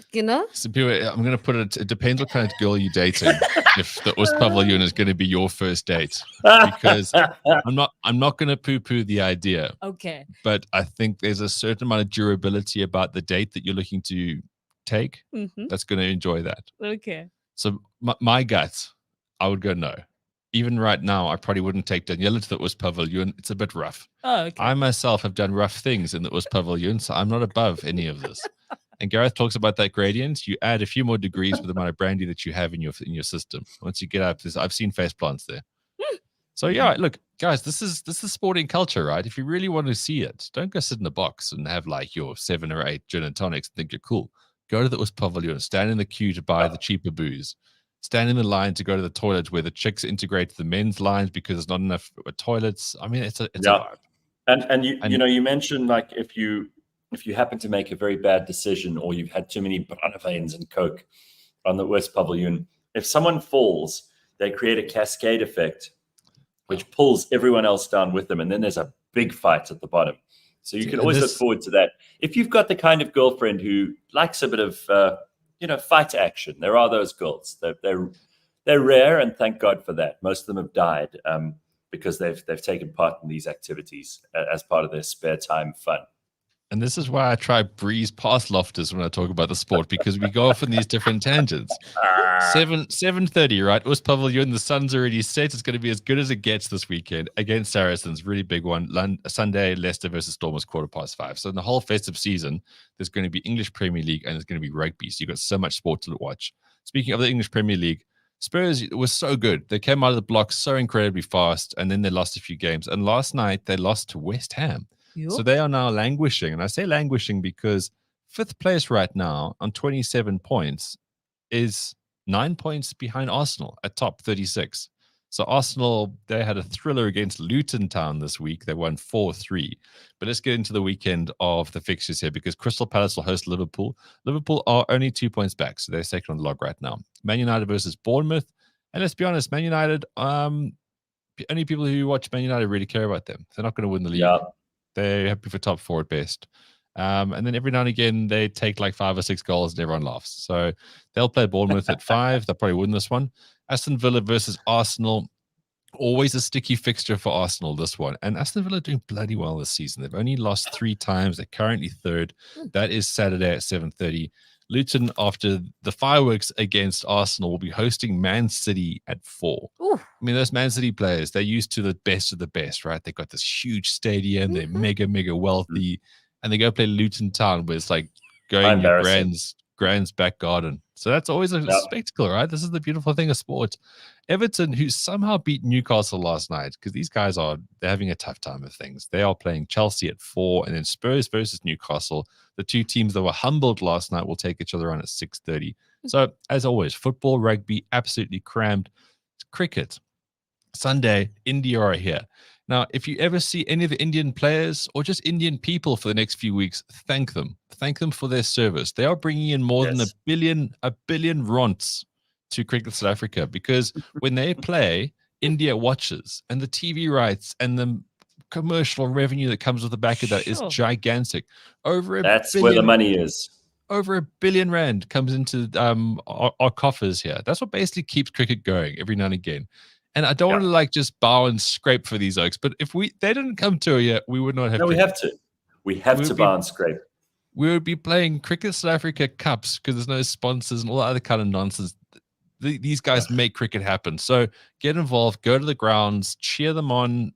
So people, I'm going to put it. It depends what kind of girl you're dating. If the West Pavilion is going to be your first date, because I'm not going to poo-poo the idea. Okay. But I think there's a certain amount of durability about the date that you're looking to take that's going to enjoy that. Okay. So my gut, I would go no. Even right now, I probably wouldn't take Daniela to the West Pavilion. It's a bit rough. Oh, okay. I myself have done rough things in the West Pavilion, so I'm not above any of this. And Gareth talks about that gradient. You add a few more degrees with the amount of brandy that you have in your system. Once you get up, I've seen face plants there. So yeah, look, guys, this is sporting culture, right? If you really want to see it, don't go sit in a box and have like your 7 or 8 gin and tonics and think you're cool. Go to the West Pavilion, stand in the queue to buy the cheaper booze. Stand in the line to go to the toilet where the chicks integrate the men's lines because there's not enough toilets. I mean, it's a vibe. And you mentioned like if you happen to make a very bad decision or you've had too many brandewyn's and Coke on the West Pavilion, if someone falls, they create a cascade effect which pulls everyone else down with them, and then there's a big fight at the bottom. So you can always look forward to that. If you've got the kind of girlfriend who likes a bit of fight action. There are those girls. They're rare, and thank God for that. Most of them have died because they've taken part in these activities as part of their spare time fun. And this is why I try breeze past Loftus when I talk about the sport, because we go off on these different tangents. 7:30, right? West Pavilion, the sun's already set. It's going to be as good as it gets this weekend against Saracens. Really big one. Sunday, Leicester versus Stormers, 5:15. So in the whole festive season, there's going to be English Premier League and there's going to be rugby. So you've got so much sport to watch. Speaking of the English Premier League, Spurs was so good. They came out of the block so incredibly fast, and then they lost a few games. And last night, they lost to West Ham. Yep. So they are now languishing. And I say languishing because 5th place right now on 27 points is 9 points behind Arsenal at top 36. So Arsenal, they had a thriller against Luton Town this week. They won 4-3. But let's get into the weekend of the fixtures here because Crystal Palace will host Liverpool. Liverpool are only 2 points back, so they're second on the log right now. Man United versus Bournemouth. And let's be honest, Man United, only people who watch Man United really care about them. They're not going to win the league. Yeah. They're happy for top 4 at best. And then every now and again, they take like 5 or 6 goals and everyone laughs. So they'll play Bournemouth at 5. They'll probably win this one. Aston Villa versus Arsenal. Always a sticky fixture for Arsenal, this one. And Aston Villa are doing bloody well this season. They've only lost 3 times. They're currently 3rd. That is Saturday at 7:30. Luton, after the fireworks against Arsenal, will be hosting Man City at 4. Ooh. I mean, those Man City players, they're used to the best of the best, right? They've got this huge stadium. They're mega, mega wealthy. And they go play Luton Town, where it's like going your grand's back garden. So that's always a spectacle, right? This is the beautiful thing of sport. Everton, who somehow beat Newcastle last night, because these guys they're having a tough time of things. They are playing Chelsea at 4, and then Spurs versus Newcastle. The 2 teams that were humbled last night will take each other on at 6:30. So, as always, football, rugby, absolutely crammed. Cricket. Sunday, India are here. Now, if you ever see any of the Indian players or just Indian people for the next few weeks, thank them. Thank them for their service. They are bringing in more than a billion ronds to Cricket South Africa, because when they play, India watches, and the TV rights and the commercial revenue that comes with the back of that is gigantic. That's where the money is. Over R1 billion comes into our coffers here. That's what basically keeps cricket going every now and again. And I don't want to like just bow and scrape for these oaks, but if they didn't come to it yet, we would not have. No, we have to. We have to bow and scrape. We would be playing Cricket South Africa Cups because there's no sponsors and all that other kind of nonsense. These guys make cricket happen. So get involved, go to the grounds, cheer them on.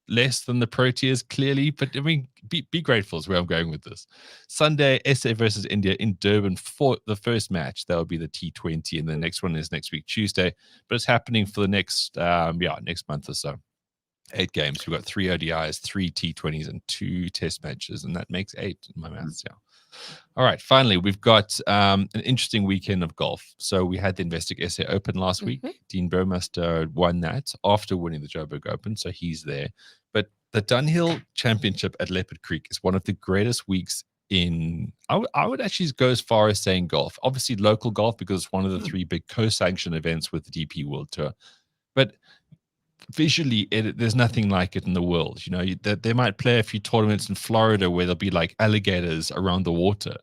Less than the Proteas, clearly, but I mean, be grateful is where I'm going with this. Sunday, SA versus India in Durban for the first match. That will be the T20, and the next one is next week, Tuesday. But it's happening for the next month or so. 8 games. We've got 3 ODIs, 3 T20s, and 2 test matches, and that makes 8 in my maths. Yeah. All right, finally, we've got an interesting weekend of golf. So we had the Investec SA Open last week. Dean Burmester won that after winning the Joburg Open, so he's there. But the Dunhill Championship at Leopard Creek is one of the greatest weeks in, I would actually go as far as saying golf. Obviously local golf, because it's one of the three big co-sanctioned events with the DP World Tour. But visually, there's nothing like it in the world. You know, they might play a few tournaments in Florida where there'll be like alligators around the water.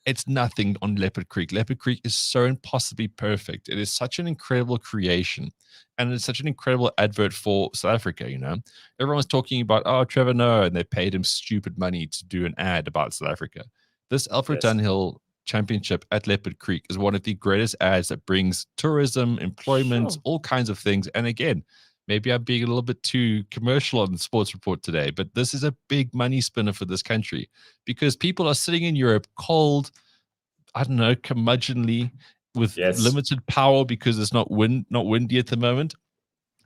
It's nothing on Leopard Creek. Leopard Creek is so impossibly perfect. It is such an incredible creation. And it's such an incredible advert for South Africa, you know. Everyone's talking about, oh, Trevor Noah, and they paid him stupid money to do an ad about South Africa. This Alfred Dunhill Championship at Leopard Creek is one of the greatest ads that brings tourism, employment, all kinds of things. And again, maybe I'm being a little bit too commercial on the sports report today, but this is a big money spinner for this country because people are sitting in Europe cold, I don't know, curmudgeonly, with limited power because it's not windy at the moment.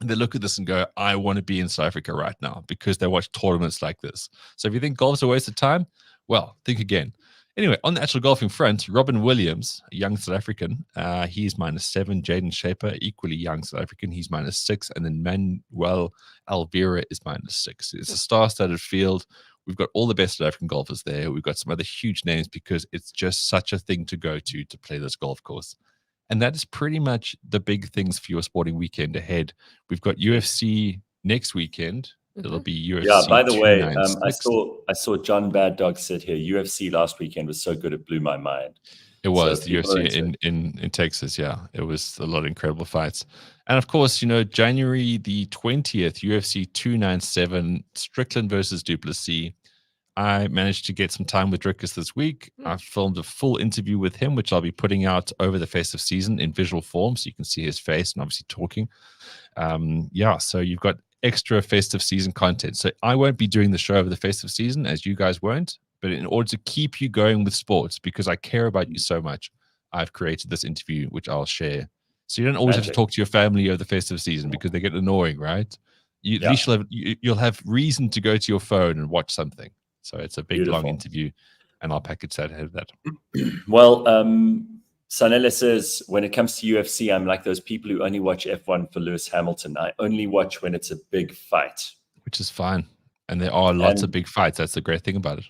And they look at this and go, I want to be in South Africa right now because they watch tournaments like this. So if you think golf's a waste of time, well, think again. Anyway, on the actual golfing front, Robbie Williams, a young South African, he's -7. Jaden Shaper, equally young South African, he's -6. And then Manuel Alvira is -6. It's a star-studded field. We've got all the best South African golfers there. We've got some other huge names because it's just such a thing to go to play this golf course. And that is pretty much the big things for your sporting weekend ahead. We've got UFC next weekend. It'll be UFC. Yeah, by the way, I saw John Bad Dog sit here. UFC last weekend was so good it blew my mind. It was the UFC in Texas. Yeah, it was a lot of incredible fights. And of course, you know, January the 20th, UFC 297, Strickland versus Duplessis. I managed to get some time with Drickus this week. I filmed a full interview with him, which I'll be putting out over the festive season in visual form, so you can see his face and obviously talking. So you've got extra festive season content. So I won't be doing the show over the festive season, as you guys won't. But in order to keep you going with sports, because I care about you so much, I've created this interview, which I'll share. So you don't always have to talk to your family over the festive season because they get annoying, right? At least you'll have reason to go to your phone and watch something. So it's a big, long interview, and I'll package that ahead of that. Well, Sanela says, when it comes to UFC, I'm like those people who only watch F1 for Lewis Hamilton. I only watch when it's a big fight. Which is fine. And there are lots of big fights. That's the great thing about it.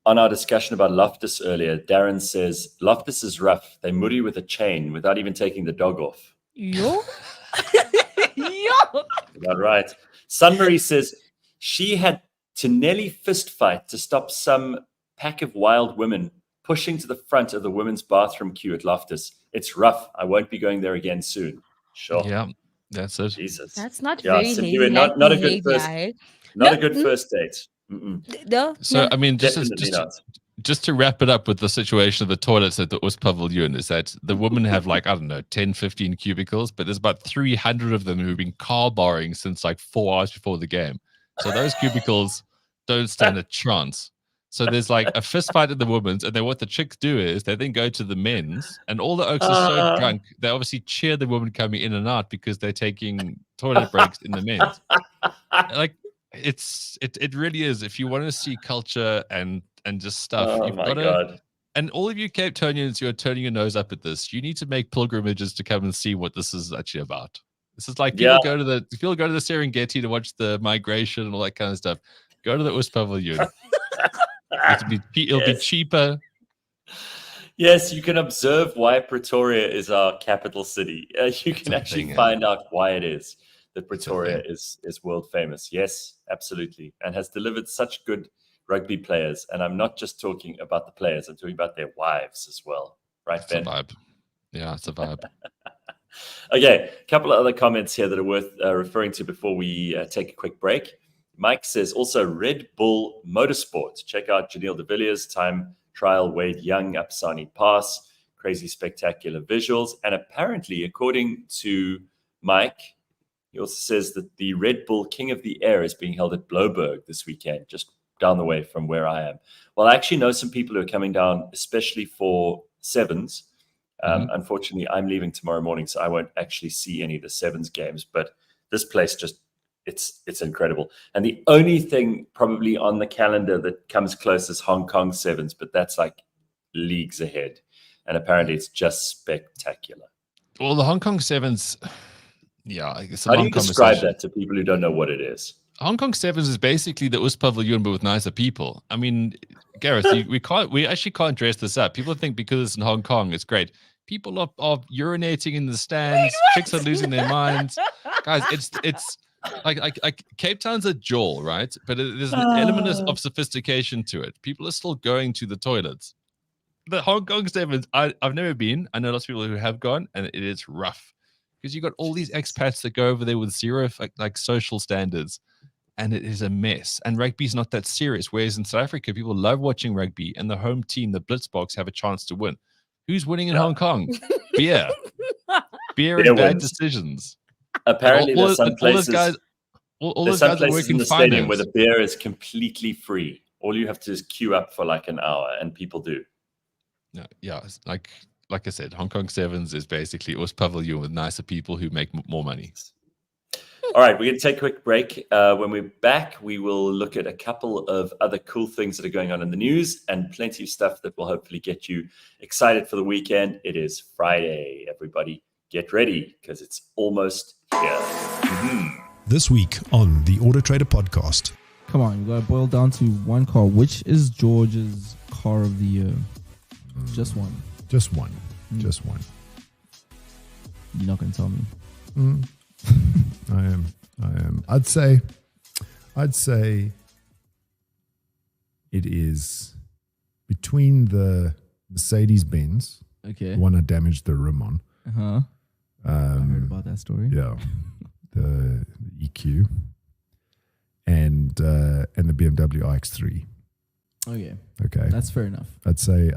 On our discussion about Loftus earlier, Darren says, Loftus is rough. They moody with a chain without even taking the dog off. Yo. Not right. Sunbury says, she had to nearly fist fight to stop some pack of wild women pushing to the front of the women's bathroom queue at Loftus. It's rough. I won't be going there again soon. Sure. Yeah, that's it. Jesus. That's not very so not a good first. Not a good first date. No. So, I mean, just to wrap it up with the situation of the toilets at the Oostpaviljoen is that the women have like, I don't know, 10, 15 cubicles, but there's about 300 of them who've been car borrowing since like 4 hours before the game. So those cubicles don't stand a chance. So there's like a fist fight at the women's, and then what the chicks do is they then go to the men's, and all the oaks are so drunk, they obviously cheer the women coming in and out because they're taking toilet breaks in the men's. Like, it really is. If you want to see culture and just stuff, you've got to. And all of you Cape Townians who are turning your nose up at this, you need to make pilgrimages to come and see what this is actually about. This is like people go to the Serengeti to watch the migration and all that kind of stuff. Go to the Oostpaviljoen. It'll be cheaper. Yes, you can observe why Pretoria is our capital city. You can actually find out why it is that Pretoria is world famous. Yes, absolutely. And has delivered such good rugby players. And I'm not just talking about the players. I'm talking about their wives as well. Right, Ben? It's a vibe. Yeah, it's a vibe. Okay, a couple of other comments here that are worth referring to before we take a quick break. Mike says, also Red Bull Motorsport. Check out Janelle de Villiers' time trial, Wade Young, Upsani Pass. Crazy spectacular visuals. And apparently, according to Mike, he also says that the Red Bull King of the Air is being held at Joburg this weekend, just down the way from where I am. Well, I actually know some people who are coming down, especially for sevens. Unfortunately, I'm leaving tomorrow morning, so I won't actually see any of the sevens games. But this place just, it's incredible. And the only thing probably on the calendar that comes close is Hong Kong sevens, but that's like leagues ahead. And apparently it's just spectacular. Well, the Hong Kong Sevens, yeah. How do you describe that to people who don't know what it is? Hong Kong Sevens is basically the Oostpaviljoen, but with nicer people. I mean, Gareth, we actually can't dress this up. People think because it's in Hong Kong, it's great. People are urinating in the stands. Chicks are losing their minds. Guys, it's like Cape Town's a jaw, right? But there's an element of sophistication to it. People are still going to the toilets. The Hong Kong Sevens, I've never been. I know lots of people who have gone, and it is rough because you got all these expats that go over there with zero like social standards, and it is a mess. And rugby's not that serious. Whereas in South Africa, people love watching rugby, and the home team, the Blitzboks, have a chance to win. Who's winning in Hong Kong? Beer and bad decisions. Apparently, there's some places. There's some places in the stadium where the beer is completely free. All you have to do is queue up for like an hour, and people do. No, yeah, like I said, Hong Kong Sevens is basically Oostpaviljoen with nicer people who make more money. All right, we're going to take a quick break. When we're back, we will look at a couple of other cool things that are going on in the news and plenty of stuff that will hopefully get you excited for the weekend. It is Friday, everybody. Get ready because it's almost here. Mm-hmm. This week on the Auto Trader podcast. Come on, you got to boil down to one car. Which is George's car of the year? Just one. Just one. Just one. You're not going to tell me. I am. I'd say it is between the Mercedes-Benz, okay, the one I damaged the rim on. I heard about that story. Yeah, the EQ and the BMW iX3. Okay, that's fair enough. I'd say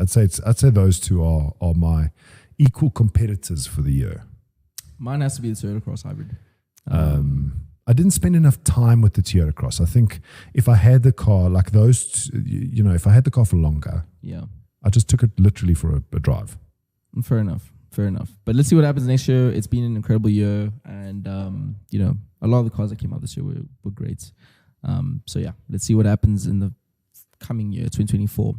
those two are my equal competitors for the year. Mine has to be the Toyota Cross Hybrid. I didn't spend enough time with the Toyota Cross. I think if I had the car like those, if I had the car for longer, yeah, I just took it literally for a drive. Fair enough. But let's see what happens next year. It's been an incredible year, and a lot of the cars that came out this year were great. So yeah, let's see what happens in the coming year, 2024.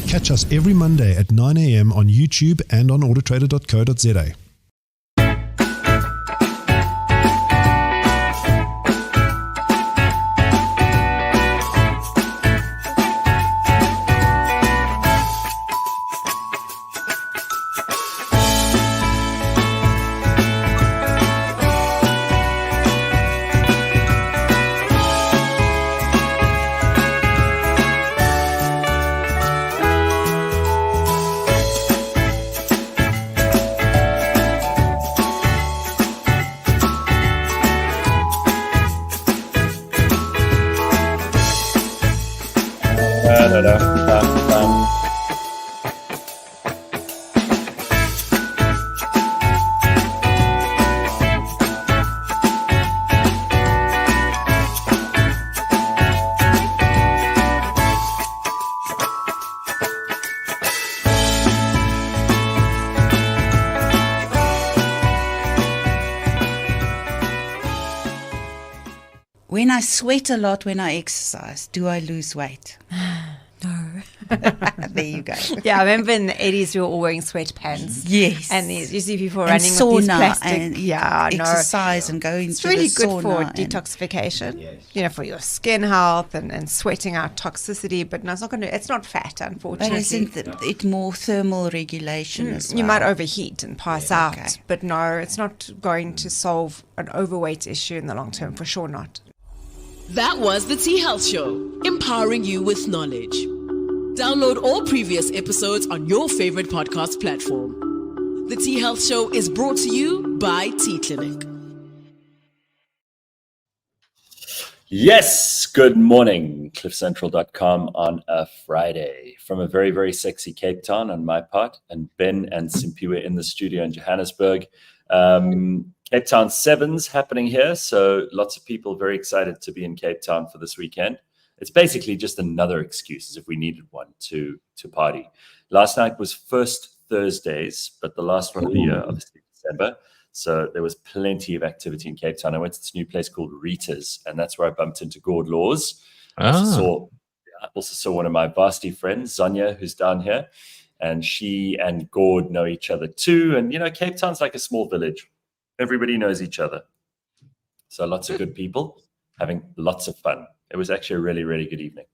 Catch us every Monday at 9 a.m. on YouTube and on autotrader.co.za. When I sweat a lot when I exercise, do I lose weight? No. There you go. Yeah, I remember in the 80s we were all wearing sweatpants. Yes. And you see people and running sauna with these plastic. And exercise and going it's to really the good sauna for and detoxification, for your skin health and sweating out toxicity. But no, it's not fat, unfortunately. But isn't it more thermal regulation as well? You might overheat and pass out. But no, it's not going to solve an overweight issue in the long term, for sure not. That was the Tea Health Show, empowering you with knowledge. Download all previous episodes on your favorite podcast platform. The Tea Health Show is brought to you by Tea Clinic. Yes, good morning. CliffCentral.com on a Friday from a very, very sexy Cape Town on my part, and Ben and Simpiwe in the studio in Johannesburg. Cape Town Sevens happening here, so lots of people very excited to be in Cape Town for this weekend. It's basically just another excuse, as if we needed one to party. Last night was First Thursdays, but the last one of the year, obviously December. So there was plenty of activity in Cape Town. I went to this new place called Rita's, and that's where I bumped into Gord Laws. I I also saw one of my varsity friends, Zonia, who's down here, and she and Gord know each other too. And, Cape Town's like a small village. Everybody knows each other. So lots of good people having lots of fun. It was actually a really, really good evening.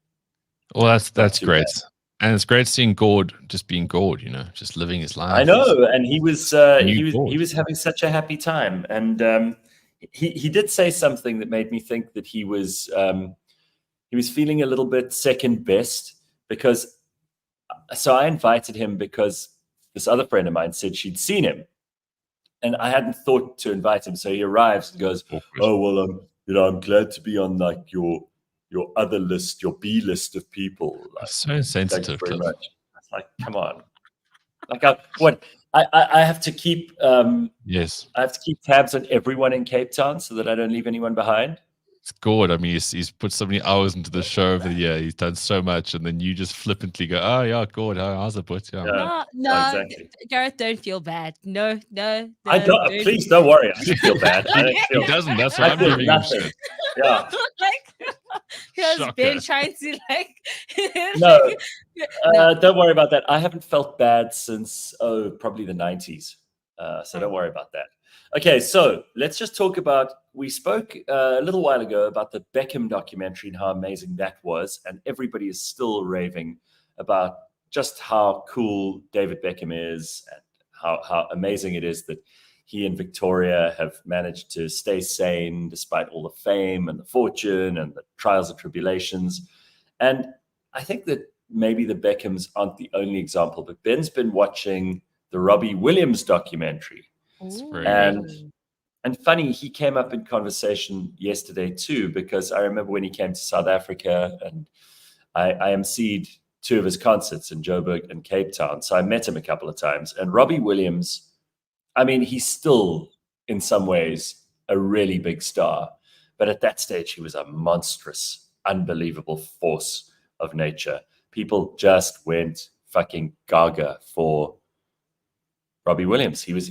Well, that's too great. bad. And it's great seeing Gord just being Gord, just living his life. I know, and he was Gord. he was having such a happy time, and he did say something that made me think that he was feeling a little bit second best, because so I invited him because this other friend of mine said she'd seen him, and I hadn't thought to invite him. So he arrives and goes, "Oh well, I'm glad to be on like your other list, your B list of people." Like, so insensitive. Thanks very much. It's like, come on. Like, I have to keep yes, I have to keep tabs on everyone in Cape Town so that I don't leave anyone behind. It's good. I mean, he's put so many hours into the show over the year. He's done so much, and then you just flippantly go, "Oh yeah, good. How's it put?" Yeah. No, exactly. Gareth, don't feel bad. No. I don't. Please don't worry. I don't feel bad. He doesn't. That's why I'm giving him shit. Yeah. Because Ben trying to No, don't worry about that. I haven't felt bad since probably the 90s. So don't worry about that. Okay, so let's just talk about, we spoke a little while ago about the Beckham documentary and how amazing that was, and everybody is still raving about just how cool David Beckham is and how amazing it is that he and Victoria have managed to stay sane despite all the fame and the fortune and the trials and tribulations. And I think that maybe the Beckhams aren't the only example, but Ben's been watching the Robbie Williams documentary. And funny, he came up in conversation yesterday too, because I remember when he came to South Africa, and I emceed 2 of his concerts in Joburg and Cape Town. So I met him a couple of times. And Robbie Williams, I mean, he's still in some ways a really big star, but at that stage he was a monstrous, unbelievable force of nature. People just went fucking gaga for Robbie Williams. He was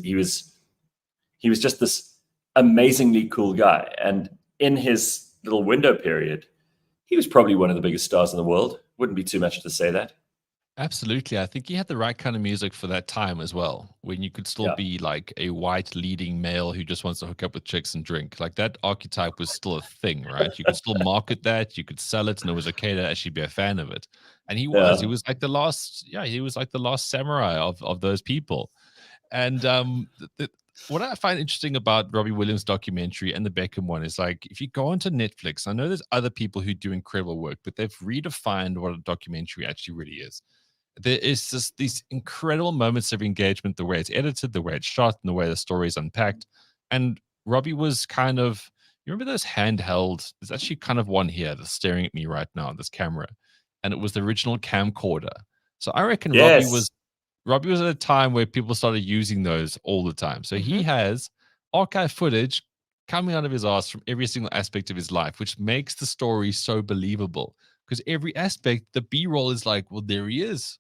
just this amazingly cool guy. And in his little window period, he was probably one of the biggest stars in the world. Wouldn't be too much to say that. Absolutely. I think he had the right kind of music for that time as well, when you could still be like a white leading male who just wants to hook up with chicks and drink. Like, that archetype was still a thing, right? You could still market that, you could sell it, and it was okay to actually be a fan of it. And he was like the last samurai of those people. And what I find interesting about Robbie Williams' documentary and the Beckham one is, like, if you go onto Netflix, I know there's other people who do incredible work, but they've redefined what a documentary actually really is. There is just these incredible moments of engagement, the way it's edited, the way it's shot, and the way the story is unpacked. And Robbie was kind of, you remember those handheld, there's actually kind of one here that's staring at me right now, this camera, and it was the original camcorder. So I reckon Robbie was at a time where people started using those all the time. So he has archive footage coming out of his ass from every single aspect of his life, which makes the story so believable. Because every aspect, the B-roll is like, well, there he is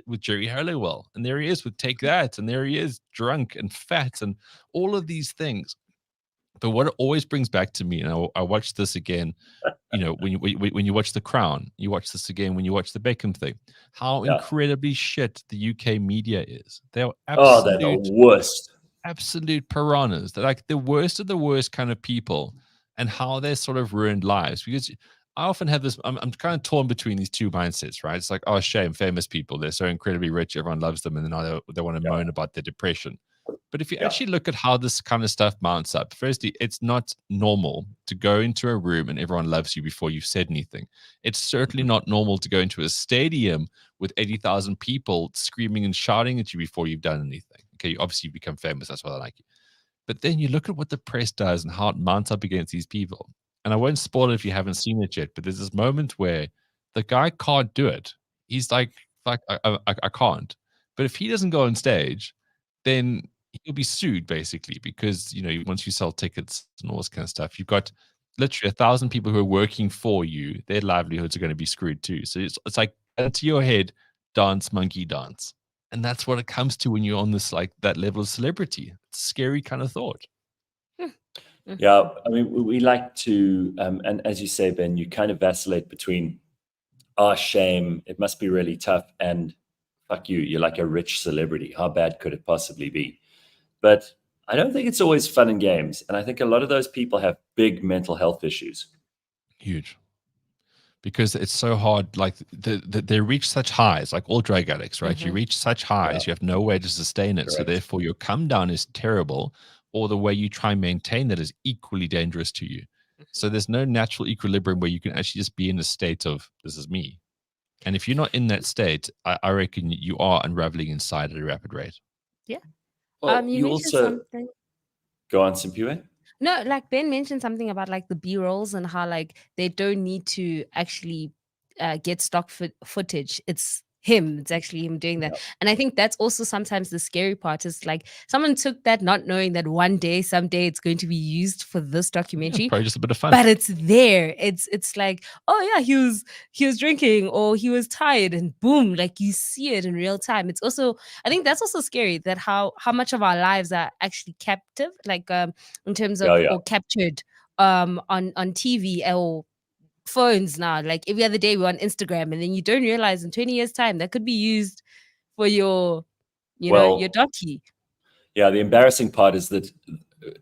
with Jerry Halliwell, and there he is with Take That, and there he is drunk and fat, and all of these things. But what it always brings back to me, and I watched this again, when you watch The Crown, you watch this again when you watch the Beckham thing, how incredibly shit the UK media is. They're they're the worst. Absolute piranhas. They're like the worst of the worst kind of people, and how they sort of ruined lives. Because I often have this, I'm kind of torn between these two mindsets, right? It's like, oh, shame, famous people, they're so incredibly rich, everyone loves them, and then they want to moan about their depression. But if you actually look at how this kind of stuff mounts up, firstly, it's not normal to go into a room and everyone loves you before you've said anything. It's certainly not normal to go into a stadium with 80,000 people screaming and shouting at you before you've done anything. Okay, obviously you become famous, that's why they like you. But then you look at what the press does and how it mounts up against these people. And I won't spoil it if you haven't seen it yet, but there's this moment where the guy can't do it. He's like I can't. But if he doesn't go on stage, then he'll be sued basically, because once you sell tickets and all this kind of stuff, you've got literally 1,000 people who are working for you. Their livelihoods are going to be screwed too. So it's like, into your head, dance, monkey dance. And that's what it comes to when you're on this, like, that level of celebrity. It's a scary kind of thought. Yeah, I mean, we like to, and as you say, Ben, you kind of vacillate between oh, shame, it must be really tough, and fuck you, you're like a rich celebrity. How bad could it possibly be? But I don't think it's always fun and games. And I think a lot of those people have big mental health issues. Huge. Because it's so hard, like they reach such highs, like all drug addicts, right? You reach such highs, you have no way to sustain it. Correct. So therefore your come down is terrible, or the way you try and maintain that is equally dangerous to you. So there's no natural equilibrium where you can actually just be in a state of, this is me. And if you're not in that state, I reckon you are unraveling inside at a rapid rate. Yeah. Well, You you mentioned also something. go on, Simpiwe. No, like Ben mentioned something about like the B-rolls and how like they don't need to actually get stock footage. It's him. It's actually him doing that. Yep. And I think that's also sometimes the scary part is like someone took that not knowing that someday it's going to be used for this documentary. Probably just a bit of fun. But it's there. It's like, oh yeah, he was drinking or he was tired, and boom, like you see it in real time. It's also, I think that's also scary, that how much of our lives are actually captive, like in terms of or captured on TV or phones now. Like every other day we're on Instagram, and then you don't realize in 20 years time that could be used for your your docu. Yeah, the embarrassing part is that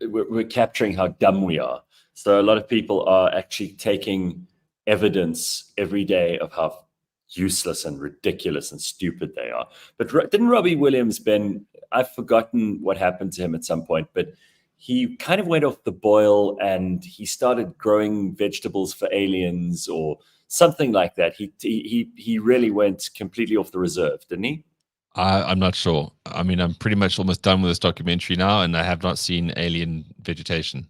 we're capturing how dumb we are. So a lot of people are actually taking evidence every day of how useless and ridiculous and stupid they are. But didn't Robbie Williams, Ben, I've forgotten what happened to him at some point, but he kind of went off the boil and he started growing vegetables for aliens or something like that. He really went completely off the reserve, didn't he? I'm not sure. I mean, I'm pretty much almost done with this documentary now, and I have not seen alien vegetation.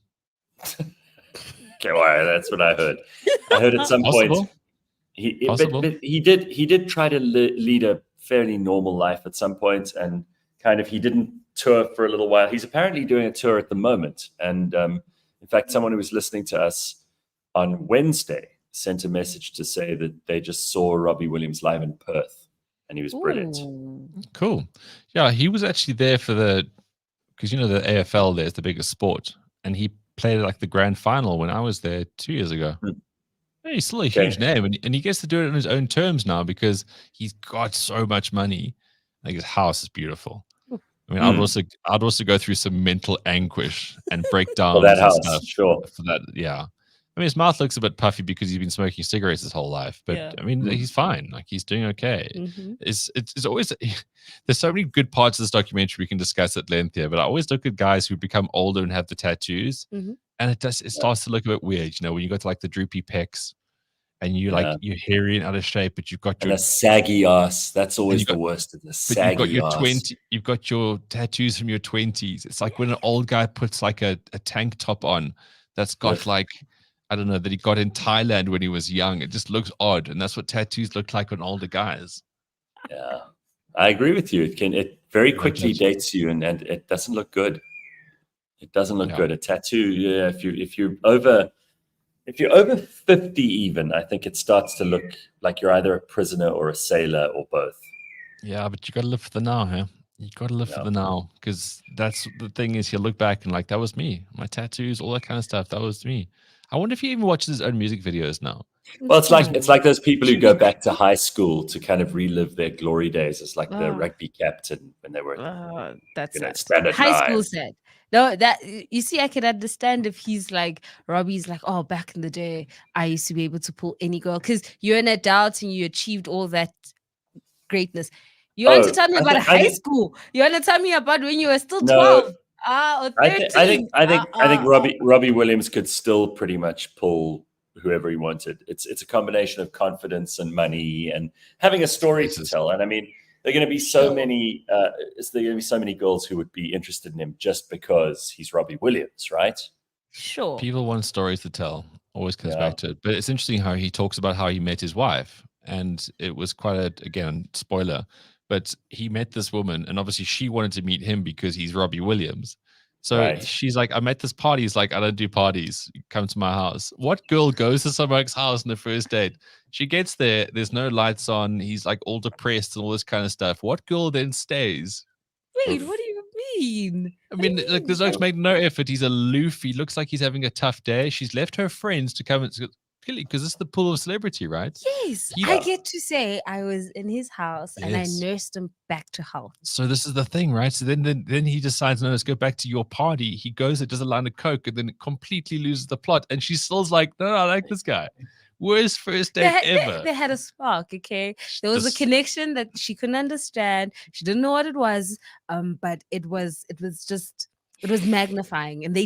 Okay, well, that's what I heard. I heard at some point but he did try to lead a fairly normal life at some point, and kind of he didn't tour for a little while. He's apparently doing a tour at the moment, and in fact, someone who was listening to us on Wednesday sent a message to say that they just saw Robbie Williams live in Perth, and he was brilliant. Cool. Yeah, he was actually there for because the AFL there is the biggest sport, and he played like the grand final when I was there 2 years ago. Yeah, he's still a huge name, and he gets to do it on his own terms now because he's got so much money. Like his house is beautiful. I mean, I'd also go through some mental anguish and break down that house, stuff sure. For that, yeah. I mean, his mouth looks a bit puffy because he's been smoking cigarettes his whole life, but I mean, he's fine. Like he's doing okay. It's always there's so many good parts of this documentary we can discuss at length here. But I always look at guys who become older and have the tattoos, and it starts to look a bit weird. When you got to like the droopy pecs, and you're hairy and out of shape, but you've got a saggy ass. That's always the worst of the saggy ass. You've got your tattoos from your 20s. It's like when an old guy puts like a tank top on that's got like, I don't know, that he got in Thailand when he was young. It just looks odd, and that's what tattoos look like on older guys. Yeah, I agree with you. It very quickly dates you, and it doesn't look good. It doesn't look good. A tattoo, if you're over 50 even, I think it starts to look like you're either a prisoner or a sailor or both. Yeah, but you got to live for the now, huh? You got to live for the now, because that's the thing is, you look back and like, that was me. My tattoos, all that kind of stuff, that was me. I wonder if he even watches his own music videos now. Well, it's like those people who go back to high school to kind of relive their glory days as like the rugby captain when they were that's standard high school said. No, that you see, I can understand if he's like Robbie's like, oh, back in the day, I used to be able to pull any girl because you're an adult and you achieved all that greatness. You want to tell me about high school? You want to tell me about when you were still 12? Or 13? I think Robbie Williams could still pretty much pull whoever he wanted. It's a combination of confidence and money and having a story to tell. And I mean, there are going to be so many. There going to be so many girls who would be interested in him just because he's Robbie Williams, right? Sure. People want stories to tell. Always comes back to it. But it's interesting how he talks about how he met his wife, and it was quite again, spoiler. But he met this woman, and obviously she wanted to meet him because he's Robbie Williams. So she's like, I'm at this party. He's like, I don't do parties. Come to my house. What girl goes to someone's house on the first date? She gets there. There's no lights on. He's like all depressed and all this kind of stuff. What girl then stays? Wait, what do you mean? I mean, like this oak's made no effort. He's aloof. He looks like he's having a tough day. She's left her friends to come and Clearly, because it's the pool of celebrity, right? Yes, Yeah. I get to say I was in his house and I Yes. nursed him back to health. So this is the thing, right? So then he decides, no, let's go back to your party. He goes and does a line of coke, and then it completely loses the plot. And she still's like, no, I like this guy. Worst first date ever. They had a spark, okay? There was a connection that she couldn't understand. She didn't know what it was, but it was magnifying, and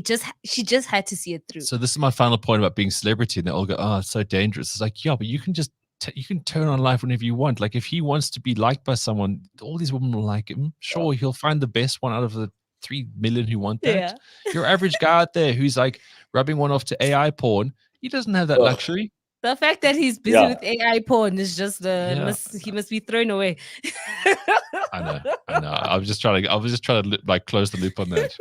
she just had to see it through. So this is my final point about being celebrity, and they all go, oh, it's so dangerous. It's like, yeah, but you can just you can turn on life whenever you want. Like if he wants to be liked by someone, all these women will like him. Sure, he'll find the best one out of the 3 million who want that. Yeah. Your average guy out there who's like rubbing one off to AI porn, he doesn't have that luxury. The fact that he's busy with AI porn is just he must be thrown away. I know. I was just trying to like close the loop on that.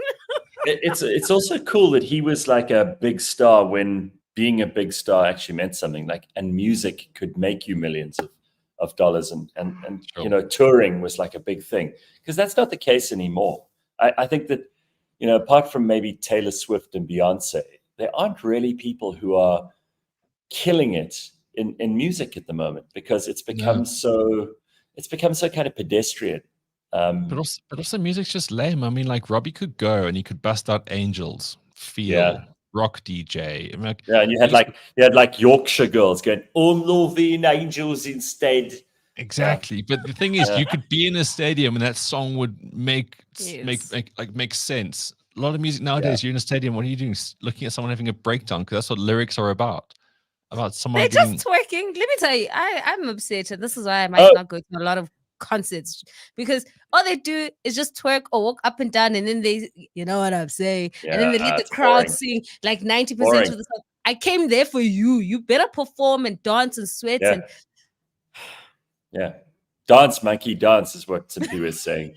It's also cool that he was like a big star when being a big star actually meant something. Like, and music could make you millions of dollars, and Sure. you know, touring was like a big thing, because that's not the case anymore. I think that, you know, apart from maybe Taylor Swift and Beyonce, there aren't really people who are killing it in music at the moment, because it's become so kind of pedestrian. But also music's just lame. I mean, like Robbie could go and he could bust out Angels, Feel, Rock DJ. I mean, like, and you had like Yorkshire girls going, "Oh, loving Angels" instead. Exactly. But the thing is, you could be in a stadium and that song would make sense. A lot of music nowadays, you're in a stadium, what are you doing? Looking at someone having a breakdown, because that's what lyrics are about. About someone They're being... just twerking. Let me tell you, I'm upset, and this is why I might not go to a lot of concerts, because all they do is just twerk or walk up and down, and then they, you know what I'm saying, and then they let the crowd sing like 90% of the song. I came there for you. You better perform and dance and sweat. Dance, monkey, dance is what Simply was saying.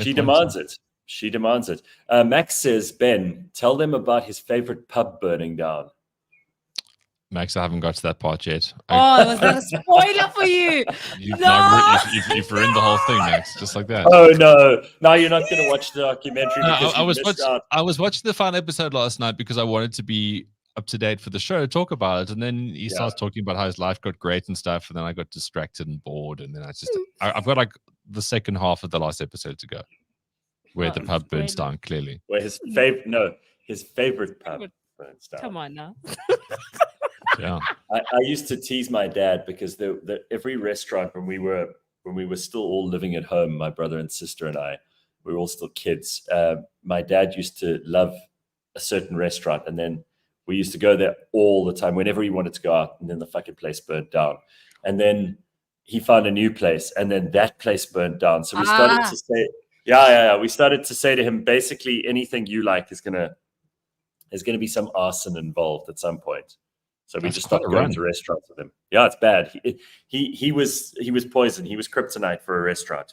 She demands it. She demands it. Max says, Ben, tell them about his favorite pub burning down. Max, I haven't got to that part yet. Was that a spoiler for you? You've ruined the whole thing, Max, just like that. Oh, no. No, you're not going to watch the documentary. No, I was watching the final episode last night because I wanted to be up to date for the show, talk about it. And then he starts talking about how his life got great and stuff. And then I got distracted and bored. And then I've got like the second half of the last episode to go, where the pub burns down, clearly. Where his favorite pub burns down. Come on now. Yeah, I used to tease my dad, because every restaurant when we were still all living at home, my brother and sister and I, we were all still kids. My dad used to love a certain restaurant, and then we used to go there all the time whenever he wanted to go out, and then the fucking place burned down, and then he found a new place, and then that place burned down. So we started to say, we started to say to him, basically anything you like is gonna be some arson involved at some point. So we just stopped going to restaurants with him. Yeah, it's bad. He was poison. He was kryptonite for a restaurant.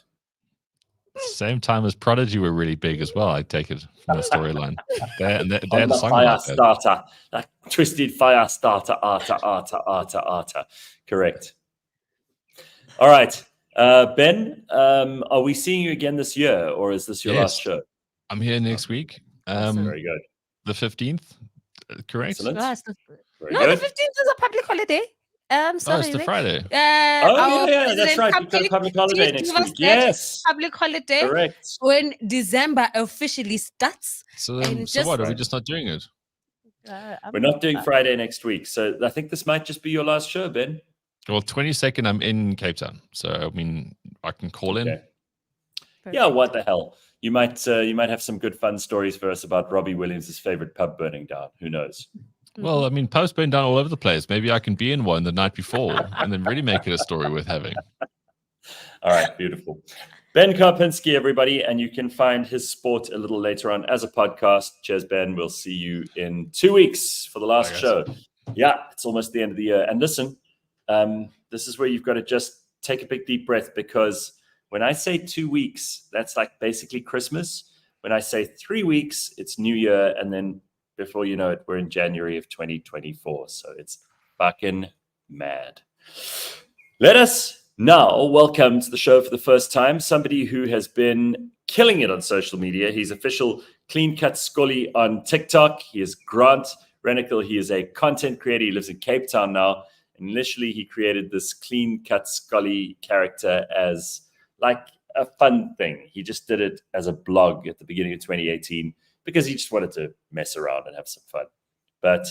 Same time as Prodigy were really big as well. I take it from the storyline. They had a song fire about starter, that twisted fire starter, arta. Correct. All right, Ben. Are we seeing you again this year, or is this your last show? I'm here next week. Very good. The 15th, correct? Excellent. The 15th is a public holiday. Sorry, it's the Friday. That's right. We've got a public holiday next week. Yes. Public holiday. Correct. When December officially starts. So what? Are we just not doing it? We're not doing Friday next week. So I think this might just be your last show, Ben. Well, 22nd, I'm in Cape Town. So, I mean, I can call in. Perfect. Yeah, what the hell? You might have some good fun stories for us about Robbie Williams' favorite pub burning down. Who knows? Well, I mean, pubs burn down all over the place. Maybe I can be in one the night before and then really make it a story worth having. All right, beautiful. Ben Karpinski, everybody, and you can find his sport a little later on as a podcast. Cheers, Ben. We'll see you in 2 weeks for the last show. Yeah, it's almost the end of the year. And listen, this is where you've got to just take a big deep breath, because when I say 2 weeks, that's like basically Christmas. When I say 3 weeks, it's New Year, and then before you know it, we're in January of 2024. So it's fucking mad. Let us now welcome to the show for the first time somebody who has been killing it on social media. He's official Clean Cut Skolly on TikTok. He is Grant Renecle. He is a content creator. He lives in Cape Town now. Initially, he created this Clean Cut Skolly character as like a fun thing. He just did it as a blog at the beginning of 2018 because he just wanted to mess around and have some fun. But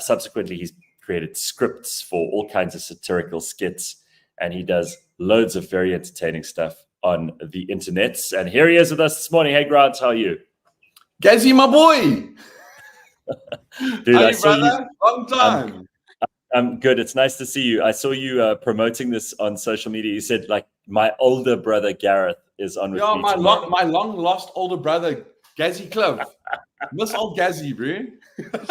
subsequently, he's created scripts for all kinds of satirical skits, and he does loads of very entertaining stuff on the internets. And here he is with us this morning. Hey, Grant, how are you? Gazzy, my boy. Dude, How I you, saw brother? you. Long time. I'm good. It's nice to see you. I saw you promoting this on social media. You said, like, my older brother Gareth is on with me my tomorrow. long lost older brother, Gazzy Cliff. Miss old Gazzy, bro.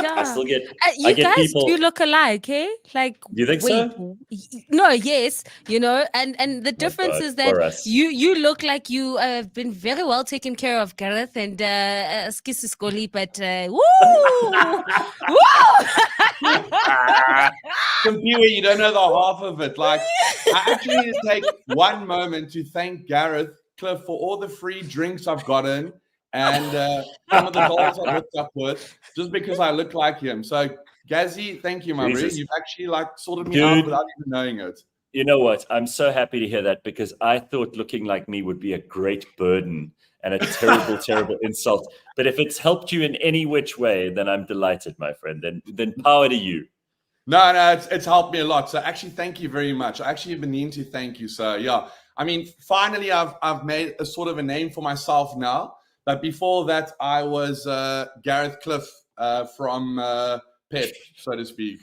Yeah. I still get, You I get guys people. do look alike, eh? Like, Do you think so? No, yes, you know, and the difference God, is that for us. you look like you have been very well taken care of, Gareth and Skolly, but woo, woo. Computer, you don't know the half of it. Like, I actually need to take one moment to thank Gareth Cliff for all the free drinks I've gotten and some of the dolls I hooked up with just because I look like him. So, Gazzy, thank you, my bro. You've actually like sorted me out without even knowing it. You know what? I'm so happy to hear that because I thought looking like me would be a great burden and a terrible, terrible insult. But if it's helped you in any which way, then I'm delighted, my friend. Then power to you. No, it's helped me a lot. So actually, thank you very much. I actually have been needing to thank you. So yeah, I mean, finally, I've made a sort of a name for myself now. But before that, I was Gareth Cliff from Pep, so to speak.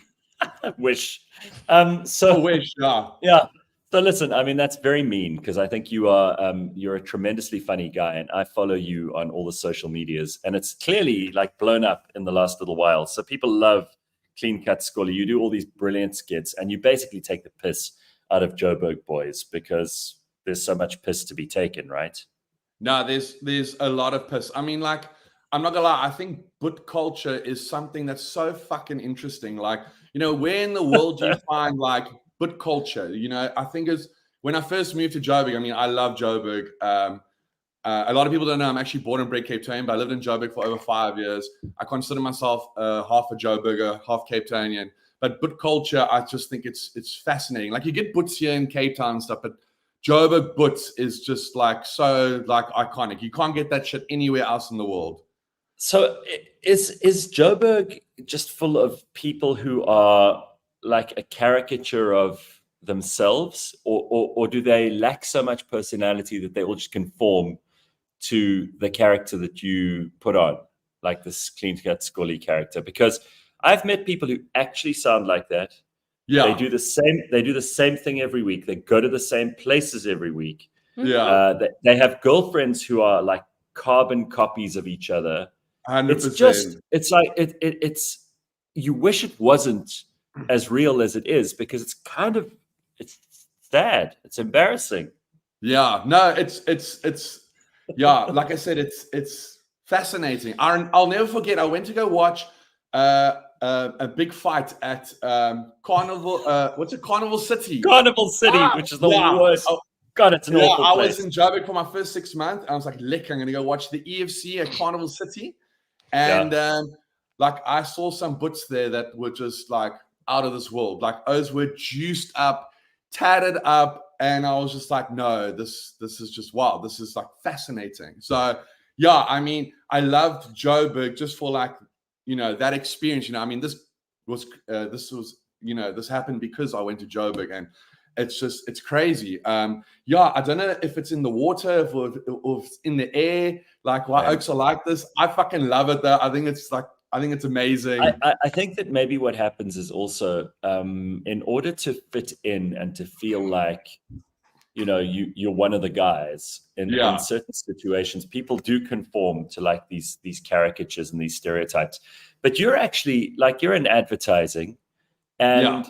Wish. Wish, yeah. Yeah. So listen, I mean, that's very mean because I think you are you're a tremendously funny guy, and I follow you on all the social medias, and it's clearly like blown up in the last little while. So people love Clean Cut Skolly. You do all these brilliant skits, and you basically take the piss out of Joburg boys because there's so much piss to be taken, right? No, there's a lot of piss. I mean, like, I'm not gonna lie, I think boot culture is something that's so fucking interesting. Like, you know, where in the world do you find like boot culture? You know, I think it's when I first moved to Joburg. I mean, I love Joburg. A lot of people don't know I'm actually born and bred Cape Town, but I lived in Joburg for over 5 years. I consider myself half a Joburger, half Cape Townian. But boot culture, I just think it's fascinating. Like, you get boots here in Cape Town and stuff, but Joburg boots is just like so like iconic. You can't get that shit anywhere else in the world. So is Joburg just full of people who are like a caricature of themselves, or do they lack so much personality that they all just conform to the character that you put on, like this Clean Cut Skolly character? Because I've met people who actually sound like that. Yeah, they do the same. They do the same thing every week. They go to the same places every week. Yeah, they have girlfriends who are like carbon copies of each other. 100%. It's just, it's like it's. You wish it wasn't as real as it is because it's sad. It's embarrassing. Yeah, no, it's yeah. Like I said, it's fascinating. I'll never forget. I went to go watch a big fight at Carnival. What's it? Carnival City. Carnival City, which is the worst. Oh, God, it's an awful I place. was in Joburg for my first 6 months. I was like, lick, I'm going to go watch the EFC at Carnival City. And like, I saw some boots there that were just like out of this world. Like, those were juiced up, tatted up. And I was just like, no, this is just, wow, this is like fascinating. So yeah, I mean, I loved Joburg just for like, you know, that experience. You know, I mean, this was, you know, this happened because I went to Joburg, and it's crazy. Yeah, I don't know if it's in the water or if it's in the air, like why oaks are like this. I fucking love it though. I think it's amazing. I think that maybe what happens is also in order to fit in and to feel like, you know, you're one of the guys in certain situations, people do conform to like these caricatures and these stereotypes. But you're actually like, you're in advertising, and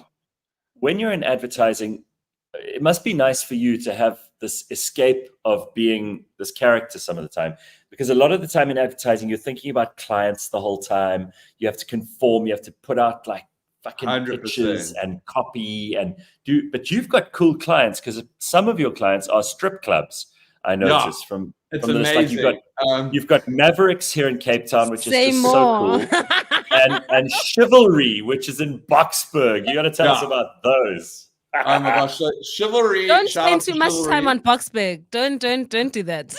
when you're in advertising, it must be nice for you to have this escape of being this character some of the time, because a lot of the time in advertising, you're thinking about clients the whole time. You have to conform. You have to put out like fucking 100%. pictures and copy and but you've got cool clients, because some of your clients are strip clubs. I noticed from it's the list. Like you've got Mavericks here in Cape Town, which is just so cool, and Chivalry, which is in Boksburg. You got to tell us about those. Oh my gosh! So Chivalry. Don't spend too much time on Boksburg. Don't do that.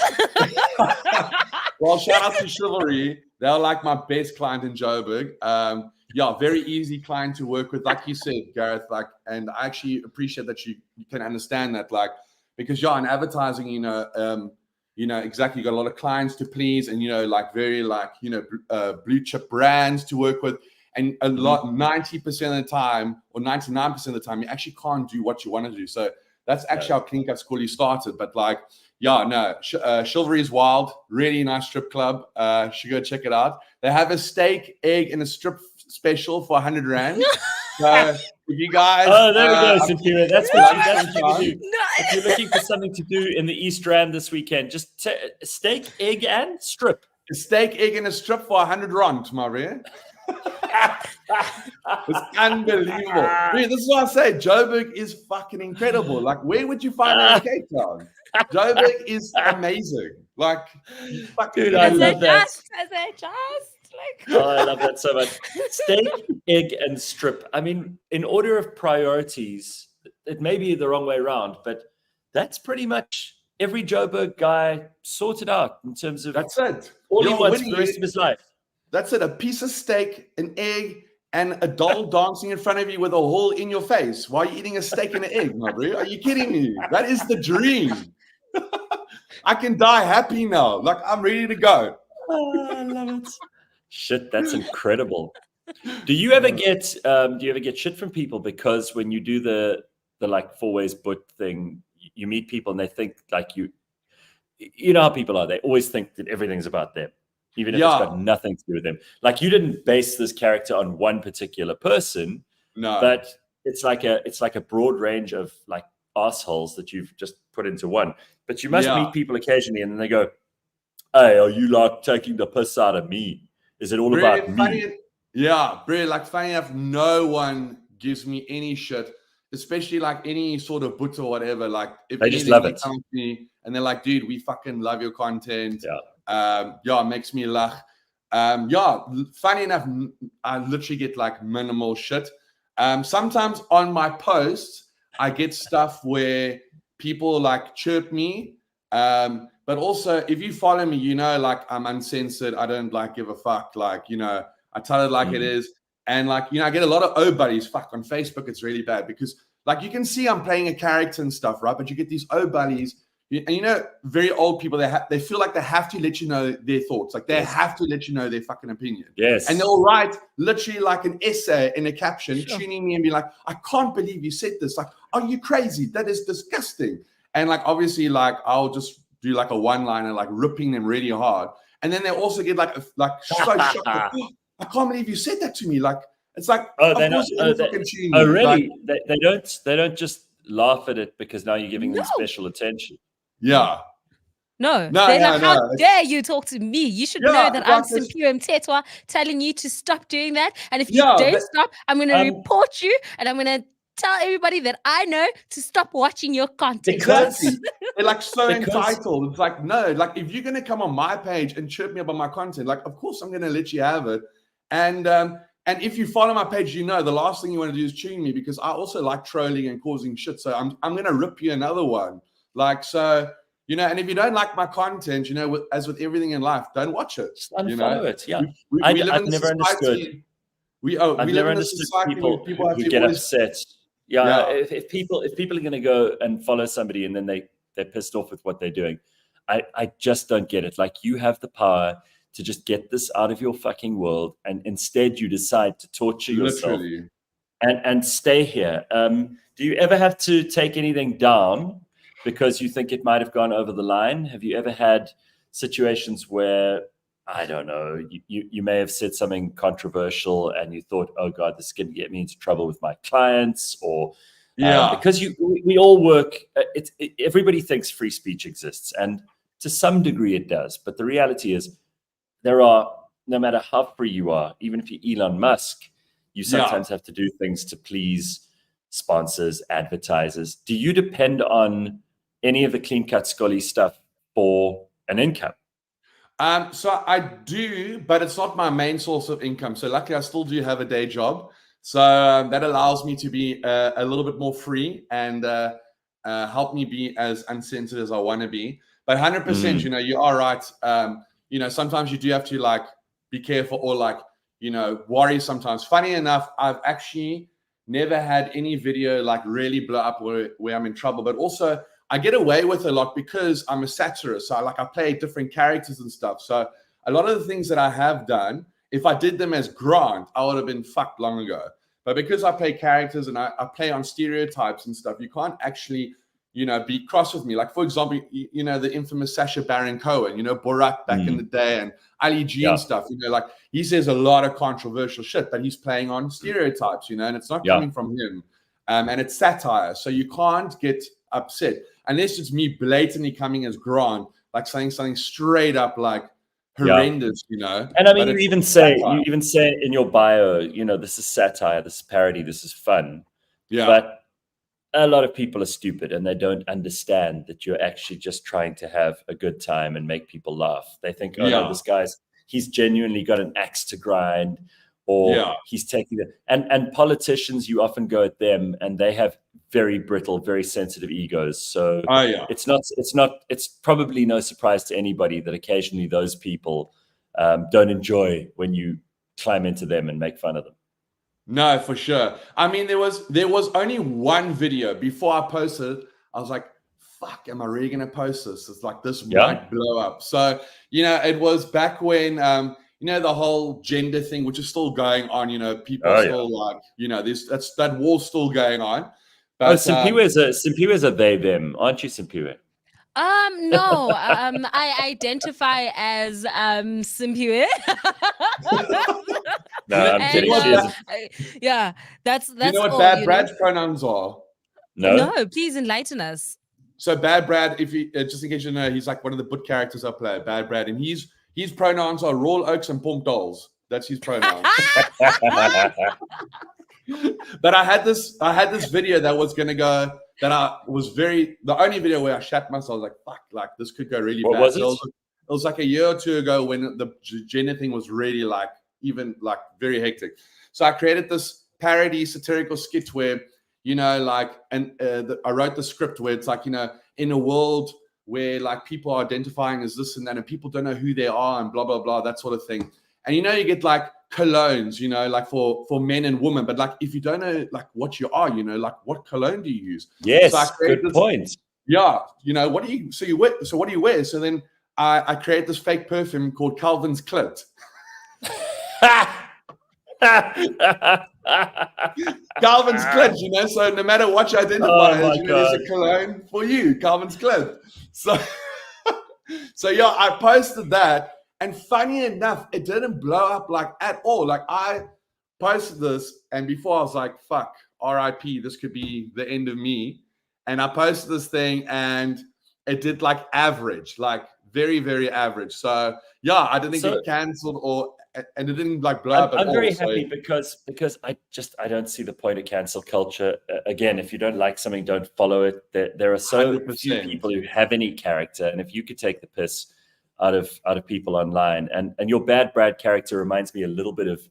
Well, shout out to Chivalry. They're like my best client in Joburg. Very easy client to work with, like you said, Gareth. Like, and I actually appreciate that you can understand that, like, because in advertising, exactly, you got a lot of clients to please, and like very like blue chip brands to work with, and a lot 90% of the time or 99% of the time, you actually can't do what you want to do. So that's actually how Clean Cut Skolly started. But like, Chivalry is wild, really nice strip club. Should go check it out. They have a steak, egg, and a strip special for 100 rand. So if you guys, there we go, Cynthia. That's what you do. If you're looking for something to do in the East Rand this weekend, just steak, egg, and strip. A steak, egg, and a strip for 100 rand, Maria. It's unbelievable. Dude, this is what I say. Joburg is fucking incredible. Like, where would you find that in Cape Town? Joburg is amazing. Like, dude, I love that. I love that so much. Steak, egg, and strip. I mean, in order of priorities, it may be the wrong way around, but that's pretty much every Joburg guy sorted out in terms of that's it. All he wants for the rest of his life. That's it. A piece of steak, an egg, and a doll dancing in front of you with a hole in your face while you're eating a steak and an egg, my bro. Are you kidding me? That is the dream. I can die happy now. Like, I'm ready to go. Oh, I love it. Shit, that's incredible. Do you ever get shit from people because when you do the like 4 ways but thing, you meet people and they think like you know how people are. They always think that everything's about them, even if it's got nothing to do with them. Like, you didn't base this character on one particular person, but it's like a broad range of like assholes that you've just put into one. But you must meet people occasionally and then they go, "Hey, are you like taking the piss out of me? Is it all about me?" Like, funny enough, no one gives me any shit, especially like any sort of boot or whatever. Like, if they just love it, and they're like, "Dude, we fucking love your content." It makes me laugh. Funny enough, I literally get like minimal shit. Sometimes on my posts, I get stuff where people like chirp me. But also, if you follow me, like, I'm uncensored. I don't like give a fuck. Like, I tell it like it is. And like, I get a lot of O-buddies. Fuck, on Facebook, it's really bad because like, you can see I'm playing a character and stuff, right? But you get these O-buddies. And very old people, they feel like they have to let you know their thoughts. Like, they have to let you know their fucking opinion. Yes. And they'll write literally like an essay in a caption, tuning me and be like, "I can't believe you said this. Like, are you crazy? That is disgusting." And like, obviously, like, I'll just do like a one-liner, like ripping them really hard. And then they also get like so shocked. Like, "Oh, I can't believe you said that to me." Like, it's like, they're not. Really? Like, they don't just laugh at it because now you're giving them special attention. Yeah. No. They're like, how dare you talk to me? You should know that I'm Simpiwe Mtetwa telling you to stop doing that. And if you don't stop, I'm going to report you and I'm going to tell everybody that I know to stop watching your content. Exactly. They're like so entitled. It's like, no, like, if you're going to come on my page and chirp me about my content, like, of course I'm going to let you have it. And if you follow my page, the last thing you want to do is tune me because I also like trolling and causing shit. So I'm going to rip you another one. Like, so, and if you don't like my content, as with everything in life, don't watch it. Just unfollow it. Yeah. I've never understood. I've never understood people who get upset. If people are going to go and follow somebody and then they're pissed off with what they're doing, I just don't get it. Like, you have the power to just get this out of your fucking world, and instead you decide to torture yourself and stay here. Do you ever have to take anything down because you think it might have gone over the line? Have you ever had situations where, I don't know, you may have said something controversial and you thought, "Oh God, this is going to get me into trouble with my clients," or because we all work. Everybody thinks free speech exists, and to some degree it does. But the reality is, there are, no matter how free you are, even if you're Elon Musk, you sometimes have to do things to please sponsors, advertisers. Do you depend on any of the Clean Cut Skolly stuff for an income? So I do, but it's not my main source of income. So luckily, I still do have a day job. So that allows me to be a little bit more free and help me be as uncensored as I want to be. But 100%, you know, you are right. You know, sometimes you do have to like be careful or like, you know, worry sometimes. Funny enough, I've actually never had any video like really blow up where I'm in trouble. But also, I get away with a lot because I'm a satirist. So I play different characters and stuff. So a lot of the things that I have done, if I did them as Grant, I would have been fucked long ago. But because I play characters and I play on stereotypes and stuff, you can't actually, you know, be cross with me. Like, for example, you know, the infamous Sacha Baron Cohen, you know, Borat back in the day and Ali G and stuff, you know, like he says a lot of controversial shit, but he's playing on stereotypes, you know, and it's not coming from him. And it's satire. So you can't get upset unless it's me blatantly coming as Grant, like saying something straight up like horrendous, you know. And I mean, you even say in your bio, you know, this is satire, this is parody, this is fun. Yeah. But a lot of people are stupid and they don't understand that you're actually just trying to have a good time and make people laugh. They think, oh no, this guy's, he's genuinely got an axe to grind, or he's taking it. And politicians, you often go at them and they have very brittle, very sensitive egos. So it's probably no surprise to anybody that occasionally those people don't enjoy when you climb into them and make fun of them. No, for sure. I mean, there was only one video before I posted. I was like, fuck, am I really going to post this? It's like, this might blow up. So, you know, it was back when, you know, the whole gender thing, which is still going on, you know, people are still like, you know, that war's still going on. But, Simpiwe is a they, them. Aren't you, Simpiwe? No, I identify as Simpiwe. No, I'm kidding. Yeah, that's you know what all, Bad Brad's pronouns are? No, please enlighten us. So Bad Brad, if you just in case you know, he's like one of the book characters I play, Bad Brad, and his pronouns are Royal Oaks and Punk Dolls. That's his pronouns. But I had this video that was gonna go. That the only video where I shat myself. I was like, fuck, like this could go really bad. What was it? It was like a year or two ago when the gender thing was really like even like very hectic. So I created this parody satirical skit where, you know, like, and I wrote the script where it's like, you know, in a world where like people are identifying as this and that, and people don't know who they are and blah, blah, blah, that sort of thing. And, you know, you get like colognes, you know, like for men and women, but like, if you don't know like what you are, you know, like what cologne do you use? Yes, so good point. Yeah. You know, what do you wear? So then I create this fake perfume called Calvin's Clit. Calvin's Clit, you know, so no matter what you identify as, you know, there's a cologne for you, Calvin's Clit. So yeah, I posted that, and funny enough, it didn't blow up like at all. Like I posted this, and before I was like, fuck, RIP, this could be the end of me. And I posted this thing, and it did like average, like very, very average. So yeah, I didn't get cancelled and it didn't like blow up. I'm very happy because I don't see the point of cancel culture. Again, if you don't like something, don't follow it. There are so 100%. Few people who have any character, and if you could take the piss out of people online, and your Bad Brad character reminds me a little bit of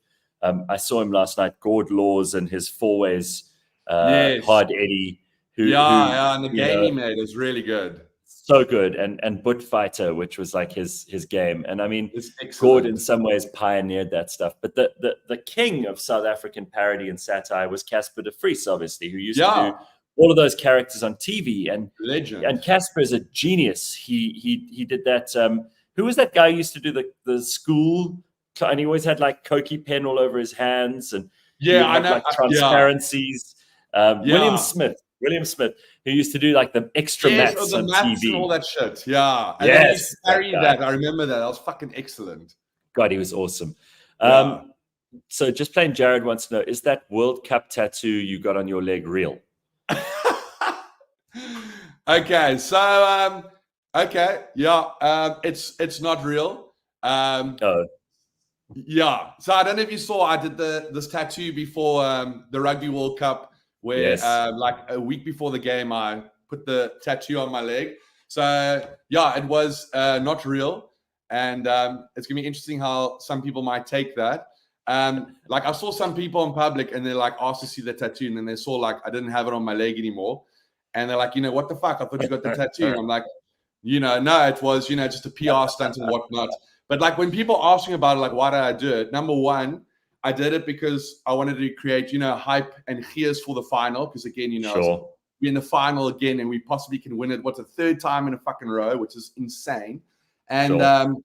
I saw him last night, Gord Laws and his Fourways Hard Eddie. And the game he made is really good. So good, and Butt Fighter, which was like his game, and I mean, Gord in some ways pioneered that stuff. But the king of South African parody and satire was Casper de Vries, obviously, who used to do all of those characters on TV. And legend. And Casper is a genius. He did that. Who was that guy who used to do the school? And he always had like Cokie pen all over his hands, and I know like transparencies. William Smith, who used to do like the extra maths on TV and all that shit. Yeah. And he used to carry that. I remember that. That was fucking excellent. God, he was awesome. So just plain Jared wants to know, is that World Cup tattoo you got on your leg real? Okay. So, it's not real. Yeah. So I don't know if you saw, I did this tattoo before the Rugby World Cup, where like a week before the game, I put the tattoo on my leg. So yeah, it was not real. And it's going to be interesting how some people might take that. Like I saw some people in public and they're like asked to see the tattoo, and then they saw like I didn't have it on my leg anymore. And they're like, what the fuck? I thought you got the tattoo. And I'm like, no, it was, just a PR stunt and whatnot. But like when people ask me about it, like, why did I do it? Number one, I did it because I wanted to create, hype and cheers for the final. Because again, Sure. we're in the final again and we possibly can win it. What's the third time in a fucking row, which is insane. And Sure.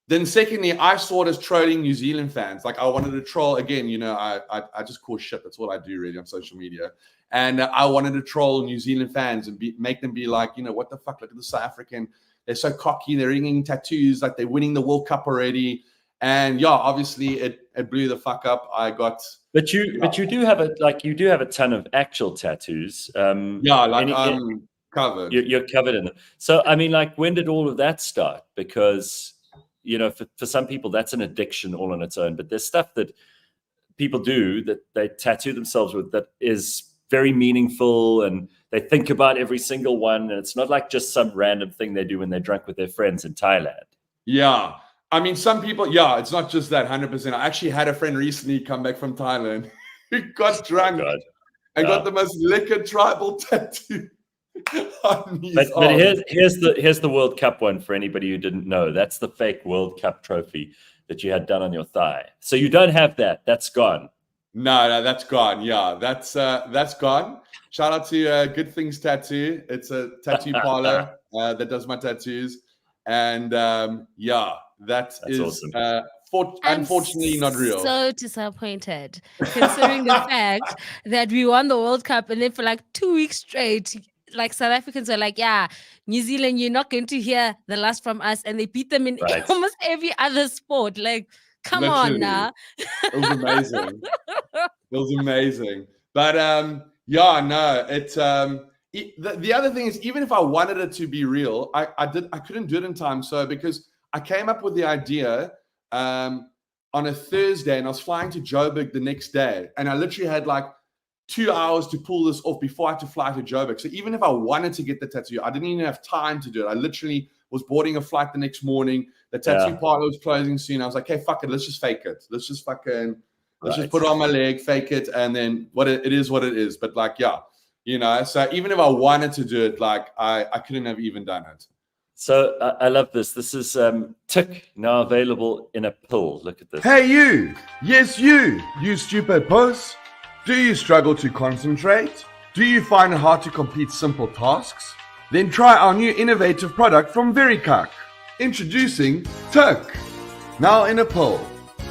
then secondly, I saw it as trolling New Zealand fans. Like I wanted to troll again, I just cause shit. That's what I do really on social media. And I wanted to troll New Zealand fans and make them be like, what the fuck? Look at the South African. They're so cocky. They're ringing tattoos. Like they're winning the World Cup already. And yeah, obviously it blew the fuck up. I got. But you do have a ton of actual tattoos. I'm covered. You're covered in them. So I mean, like, when did all of that start? Because for some people that's an addiction all on its own. But there's stuff that people do that they tattoo themselves with that is very meaningful, and they think about every single one. And it's not like just some random thing they do when they're drunk with their friends in Thailand. Yeah. I mean, some people, it's not just that 100%. I actually had a friend recently come back from Thailand who got drunk and got the most liquor tribal tattoo on his arm. But here's the World Cup one for anybody who didn't know. That's the fake World Cup trophy that you had done on your thigh. So you don't have that. That's gone. No, that's gone. Yeah, that's gone. Shout out to Good Things Tattoo. It's a tattoo parlor that does my tattoos. And that's awesome. Unfortunately not real. So disappointed considering the fact that we won the World Cup, and then for like 2 weeks straight, like South Africans are like, New Zealand, you're not going to hear the last from us, and they beat them in almost every other sport. Like, come on now. It was amazing. It was amazing. But the other thing is, even if I wanted it to be real, I couldn't do it in time. So because I came up with the idea on a Thursday, and I was flying to Joburg the next day, and I literally had like 2 hours to pull this off before I had to fly to Joburg. So even if I wanted to get the tattoo, I didn't even have time to do it. I literally was boarding a flight the next morning. The tattoo parlor was closing soon. I was like, hey, fuck it. Let's just fake it. Let's just put it on my leg, fake it. And then it is what it is. But like, so even if I wanted to do it, like I couldn't have even done it. So I love this. This is Tick, now available in a pill. Look at this. Hey, you. Yes, you stupid puss. Do you struggle to concentrate? Do you find it hard to complete simple tasks? Then try our new innovative product from Renecle. Introducing Tick, now in a pill,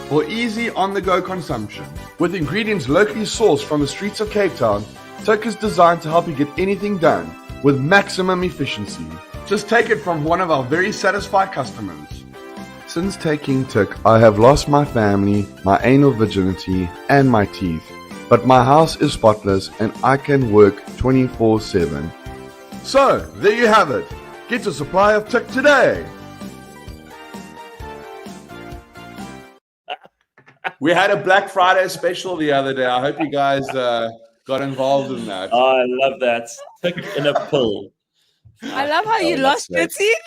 for easy on-the-go consumption. With ingredients locally sourced from the streets of Cape Town, Tick is designed to help you get anything done with maximum efficiency. Just take it from one of our very satisfied customers. Since taking Tick, I have lost my family, my anal virginity, and my teeth. But my house is spotless and I can work 24/7. So, there you have it. Get a supply of Tick today. We had a Black Friday special the other day. I hope you guys got involved in that. Oh, I love that. Tick in a pill. I love how you lost your teeth.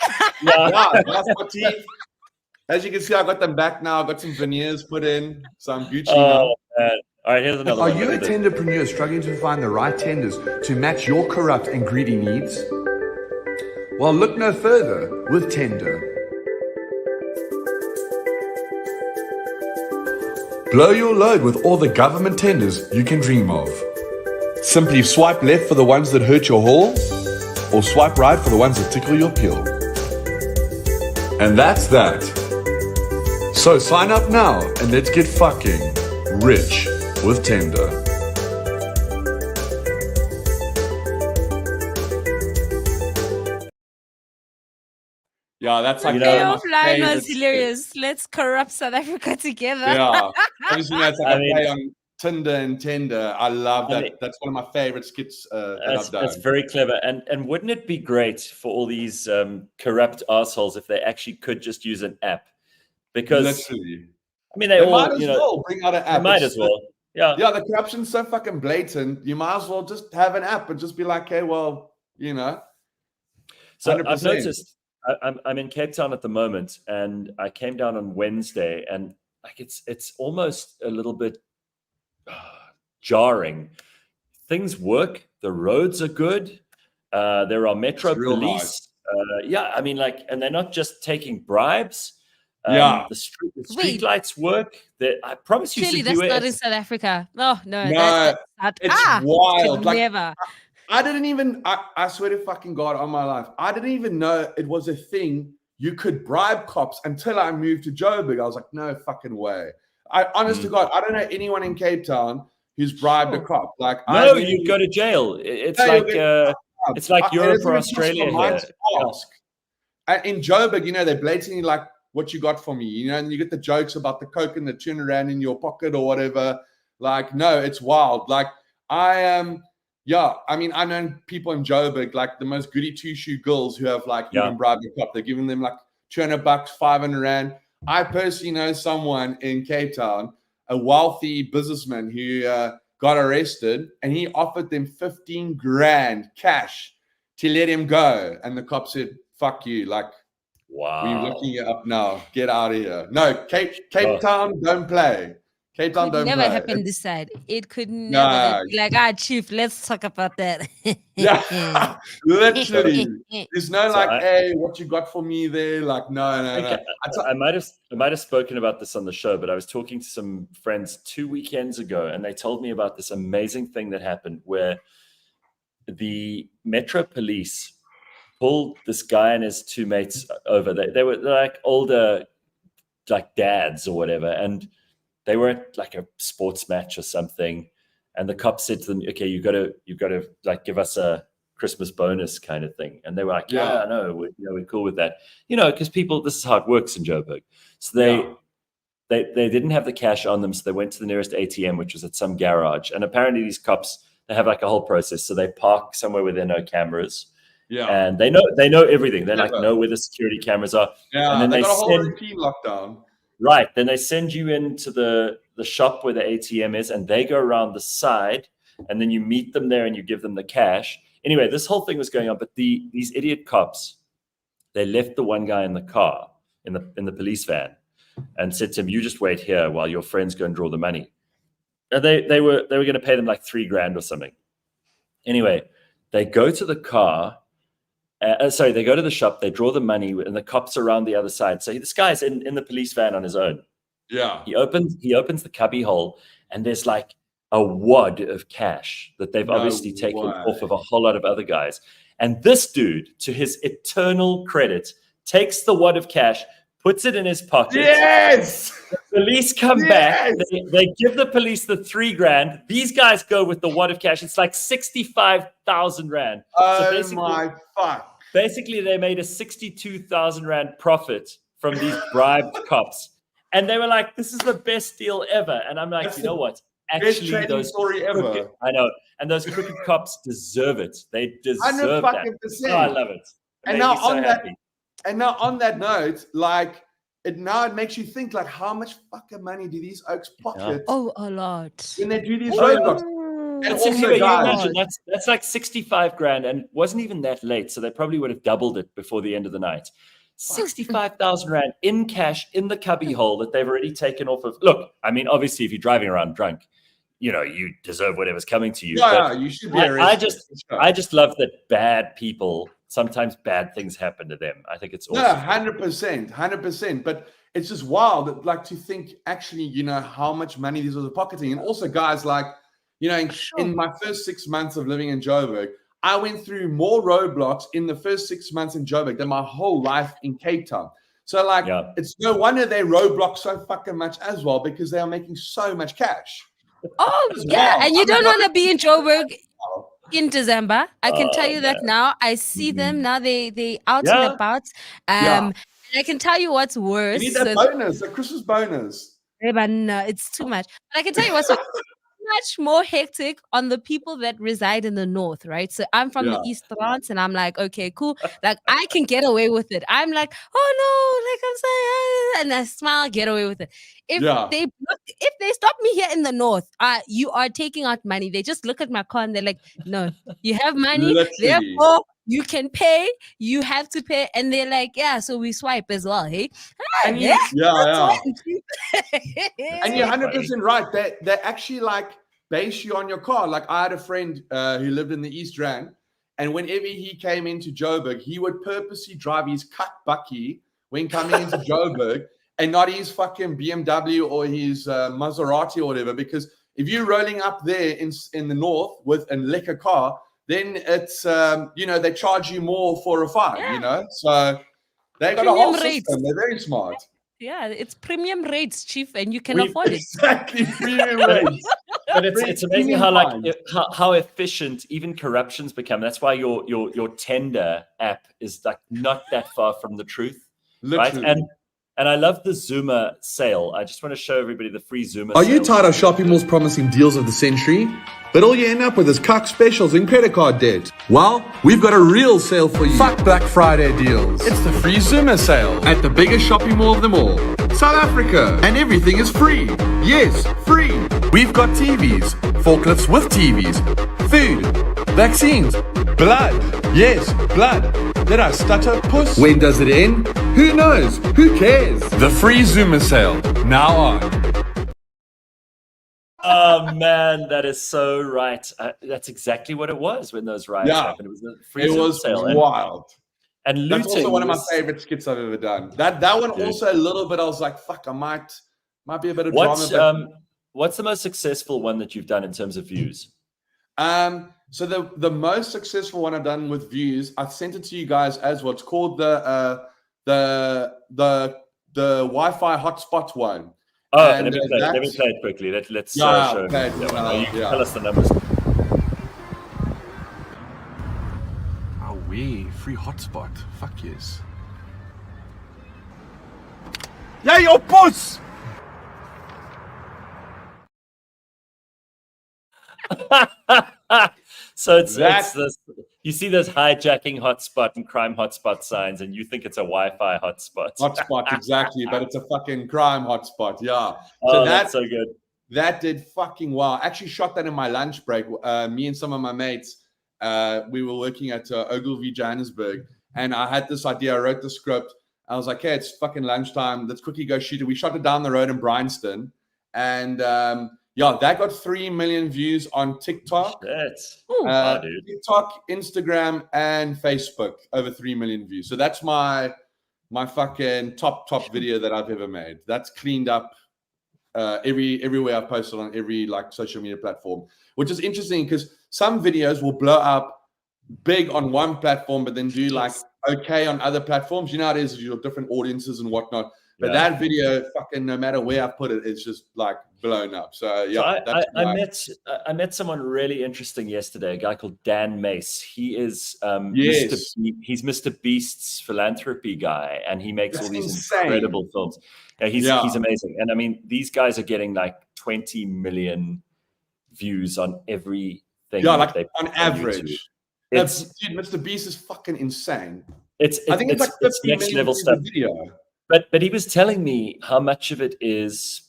I lost my teeth. As you can see, I got them back now. I got some veneers put in, some Gucci now. Man. All right, here's another Are one. you a tenderpreneur struggling to find the right tenders to match your corrupt and greedy needs? Well, look no further with Tender. Blow your load with all the government tenders you can dream of. Simply swipe left for the ones that hurt your haul, or swipe right for the ones that tickle your pill. And that's that. So sign up now and let's get fucking rich with Tender. Yeah, that's like The offline was hilarious. Let's corrupt South Africa together. Yeah, obviously that's like a play on Tinder and Tender. I love that. That's one of my favorite skits that I've done. That's very clever. And wouldn't it be great for all these corrupt assholes if they actually could just use an app? Because literally, I mean, they all might as well bring out an app. They might as well. Yeah, the corruption's so fucking blatant. You might as well just have an app and just be like, hey, well, So 100%. I've noticed I'm in Cape Town at the moment, and I came down on Wednesday, and like it's almost a little bit jarring. Things work. The roads are good. There are metro police. Yeah, I mean, like, and they're not just taking bribes. The street lights work. I promise you, Surely that's not in South Africa. No, it's wild. Like, never. I didn't even. I swear to fucking God on my life, I didn't even know it was a thing. You could bribe cops until I moved to Joburg. I was like, no fucking way. Honest to God, I don't know anyone in Cape Town who's bribed a cop. Like, no, you'd go to jail. It's like Europe or Australia here. In Joburg, they're blatantly like, what you got for me? And you get the jokes about the coke and the tuna rand in your pocket or whatever. Like, no, it's wild. Like, I mean, I've known people in Joburg, like the most goody two-shoe girls who have like even bribed a cop. They're giving them like $200, 500 rand. I personally know someone in Cape Town, a wealthy businessman who got arrested, and he offered them 15 grand cash to let him go. And the cop said, fuck you. Like, wow, we're looking you up now. Get out of here. No, Cape Town, don't play. Cape Town, don't play. Never happened this side. It could never be like, chief, let's talk about that. Yeah, literally. There's no hey, what you got for me there? Like, no. I might have spoken about this on the show, but I was talking to some friends 2 weekends ago, and they told me about this amazing thing that happened where the Metro Police pulled this guy and his two mates over. They're like older, like dads or whatever, and they were at like a sports match or something, and the cops said to them, okay, you got to like give us a Christmas bonus kind of thing. And they were like, yeah, no, we're cool with that. Because this is how it works in Joburg. So they didn't have the cash on them, so they went to the nearest ATM, which was at some garage. And apparently these cops, they have like a whole process. So they park somewhere where there are no cameras. Yeah. And they know everything. They know where the security cameras are. Yeah. And then they got a whole routine lockdown. Right. Then they send you into the shop where the ATM is, and they go around the side, and then you meet them there and you give them the cash. Anyway, this whole thing was going on, but these idiot cops, they left the one guy in the car, in the police van, and said to him, you just wait here while your friends go and draw the money. And they were going to pay them like $3,000 or something. Anyway, they go to the car. They go to the shop, they draw the money, and the cops are around the other side. So this guy's in the police van on his own. Yeah. He opens the cubby hole, and there's like a wad of cash that they've obviously taken off of a whole lot of other guys. And this dude, to his eternal credit, takes the wad of cash, puts it in his pocket. Yes! The police come back. They give the police the $3,000. These guys go with the wad of cash. It's like 65,000 rand. Oh my fuck. Basically, they made a 62,000 rand profit from these bribed cops. And they were like, this is the best deal ever. And I'm like, you know what? Actually, those story ever. I know. And those crooked cops deserve it. They deserve that. Oh, I love it. And now on that note, like, it makes you think, like, how much fucking money do these oaks pocket? Oh, a lot. When they do these roadblocks. And also, you imagine that's like 65 grand, and it wasn't even that late, so they probably would have doubled it before the end of the night. 65,000 rand in cash in the cubby hole that they've already taken off of. Look, I mean, obviously, if you're driving around drunk, you deserve whatever's coming to you. Yeah, you should be arrested. I just love that bad people, sometimes bad things happen to them. I think it's awesome. No, 100%. But it's just wild, like, to think actually, how much money these are pocketing. And also, guys, like, in my first 6 months of living in Joburg, I went through more roadblocks in the first 6 months in Joburg than my whole life in Cape Town. So, like, it's no wonder they roadblock so fucking much as well, because they are making so much cash. Oh, yeah. And you don't want to be in Joburg in December. I can tell you that now. I see them now. They out and about. And I can tell you what's worse. You need that bonus, a Christmas bonus. But no, it's too much. But I can tell you what's much more hectic on the people that reside in the north, right? So I'm from the East France, and I'm like, okay, cool. Like, I can get away with it. I'm like, oh no, like I'm saying, and I smile, get away with it. If they stop me here in the north, you are taking out money. They just look at my car and they're like, no, you have money, therefore you can pay, you have to pay, and they're like, yeah, so we swipe as well, hey? And you, Yeah. And you're 100% right. They actually like base you on your car. Like I had a friend who lived in the East Rand, and whenever he came into Joburg, he would purposely drive his cut bucky when coming into Joburg, and not his fucking BMW or his Maserati or whatever. Because if you're rolling up there in the north with a liquor car, then it's they charge you more for a fine. So they got a whole system. They're very smart. Yeah, it's premium rates, Chief, and you can afford it. Exactly, premium rates. But it's amazing how efficient even corruption's become. That's why your tender app is like not that far from the truth, Literally. right? And I love the Zoomer sale. I just want to show everybody the free Zoomer Are sale. you tired of shopping malls promising deals of the century, but all you end up with is cuck specials and credit card debt? Well, we've got a real sale for you. Fuck Black Friday deals. It's the free Zoomer sale at the biggest shopping mall of them all, South Africa. And everything is free. Yes, free. We've got TVs, forklifts with TVs, food, vaccines, blood. Yes, blood. Did I stutter, puss? When does it end? Who knows? Who cares? The free Zoomer sale, now on. Oh man, that is so right. That's exactly what it was when those riots happened. It was a free Zoomer sale. Wild. And looting. That's also one of my favorite skits I've ever done. That one also a little bit. I was like, fuck, I might be a bit of drama. What's the most successful one that you've done in terms of views? So the most successful one I've done with views, I've sent it to you guys as well. It's called the Wi-Fi hotspot one. Oh, let me play it quickly. Let's show. Tell us the numbers. Oh, free hotspot. Fuck yes. Yeah, your boss. So it's this, you see those hijacking hotspot and crime hotspot signs, and you think it's a Wi-Fi hotspot. Hotspot, exactly, but it's a fucking crime hotspot. Yeah. So that's so good. That did fucking wow. I actually shot that in my lunch break. Me and some of my mates, we were working at Ogilvy, Johannesburg, and I had this idea. I wrote the script. I was like, hey, it's fucking lunchtime. Let's quickly go shoot it. We shot it down the road in Bryanston, and that got 3 million views on TikTok. TikTok, Instagram, and Facebook, over 3 million views. So that's my fucking top video that I've ever made. That's cleaned up everywhere I've posted on every like social media platform, which is interesting because some videos will blow up big on one platform, but then do like okay on other platforms. You know how it is, your different audiences and whatnot. But that video, fucking no matter where I put it, it's just like blown up. So yeah, I met someone really interesting yesterday. A guy called Dan Mace. He is he's Mr. Beast's philanthropy guy, and he makes all these incredible films. Yeah, he's amazing. And I mean, these guys are getting like 20 million views on everything. Yeah, like on average. Dude, Mr. Beast is fucking insane. I think it's like 50 next level stuff. Video. But he was telling me how much of it is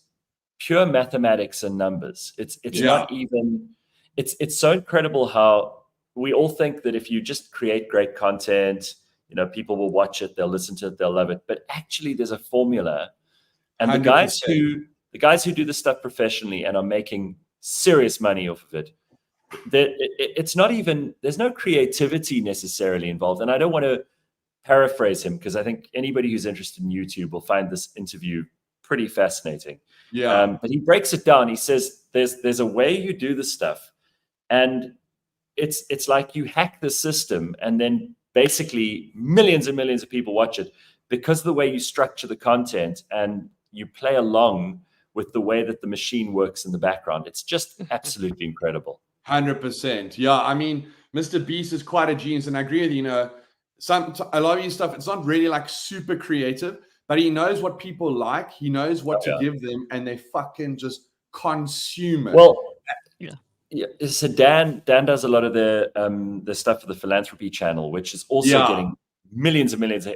pure mathematics and numbers. It's not even. It's so incredible how we all think that if you just create great content, people will watch it, they'll listen to it, they'll love it. But actually, there's a formula, and 100%. the guys who do this stuff professionally and are making serious money off of it. It's not even. There's no creativity necessarily involved, and I don't want to paraphrase him because I think anybody who's interested in YouTube will find this interview pretty fascinating. Yeah. But he breaks it down. He says there's a way you do this stuff, and it's like you hack the system, and then basically millions and millions of people watch it because of the way you structure the content and you play along with the way that the machine works in the background. It's just absolutely incredible. 100%. Yeah, I mean, Mr. Beast is quite a genius, and I agree with you. A lot of his stuff, it's not really like super creative, but he knows what people like. He knows what to give them, and they fucking just consume it. Well, so Dan does a lot of the stuff for the philanthropy channel, which is also getting millions and millions.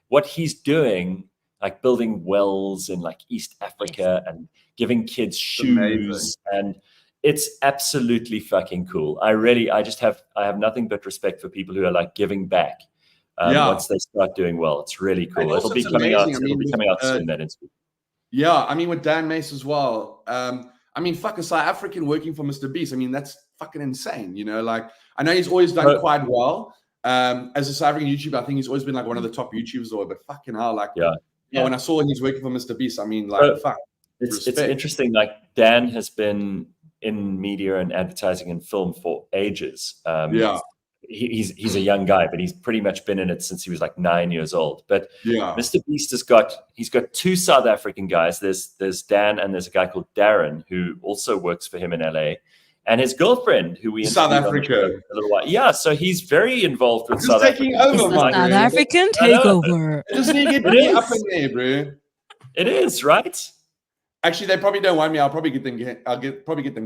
What he's doing, like building wells in like East Africa and giving kids shoes, and it's absolutely fucking cool. I have nothing but respect for people who are like giving back once they start doing well. It's really cool. It'll be coming out. It'll be coming out soon. That interview. Yeah, I mean with Dan Mace as well. I mean, fuck, a South African working for Mr. Beast. I mean, that's fucking insane. You know, like I know he's always done quite well. As a South African YouTuber, I think he's always been like one of the top YouTubers. But fucking hell, like when I saw he's working for Mr. Beast, I mean, like fuck. It's interesting. Like Dan has been in media and advertising and film for ages. He's a young guy, but he's pretty much been in it since he was like 9 years old. But Mr. Beast he's got two South African guys. There's Dan and there's a guy called Darren who also works for him in LA, and his girlfriend who we South Africa a little while. Yeah, so he's very involved with South taking Africa. over, South African takeover. Just need to get up in there, bro. It is, right? Actually, they probably don't want me. I'll probably get them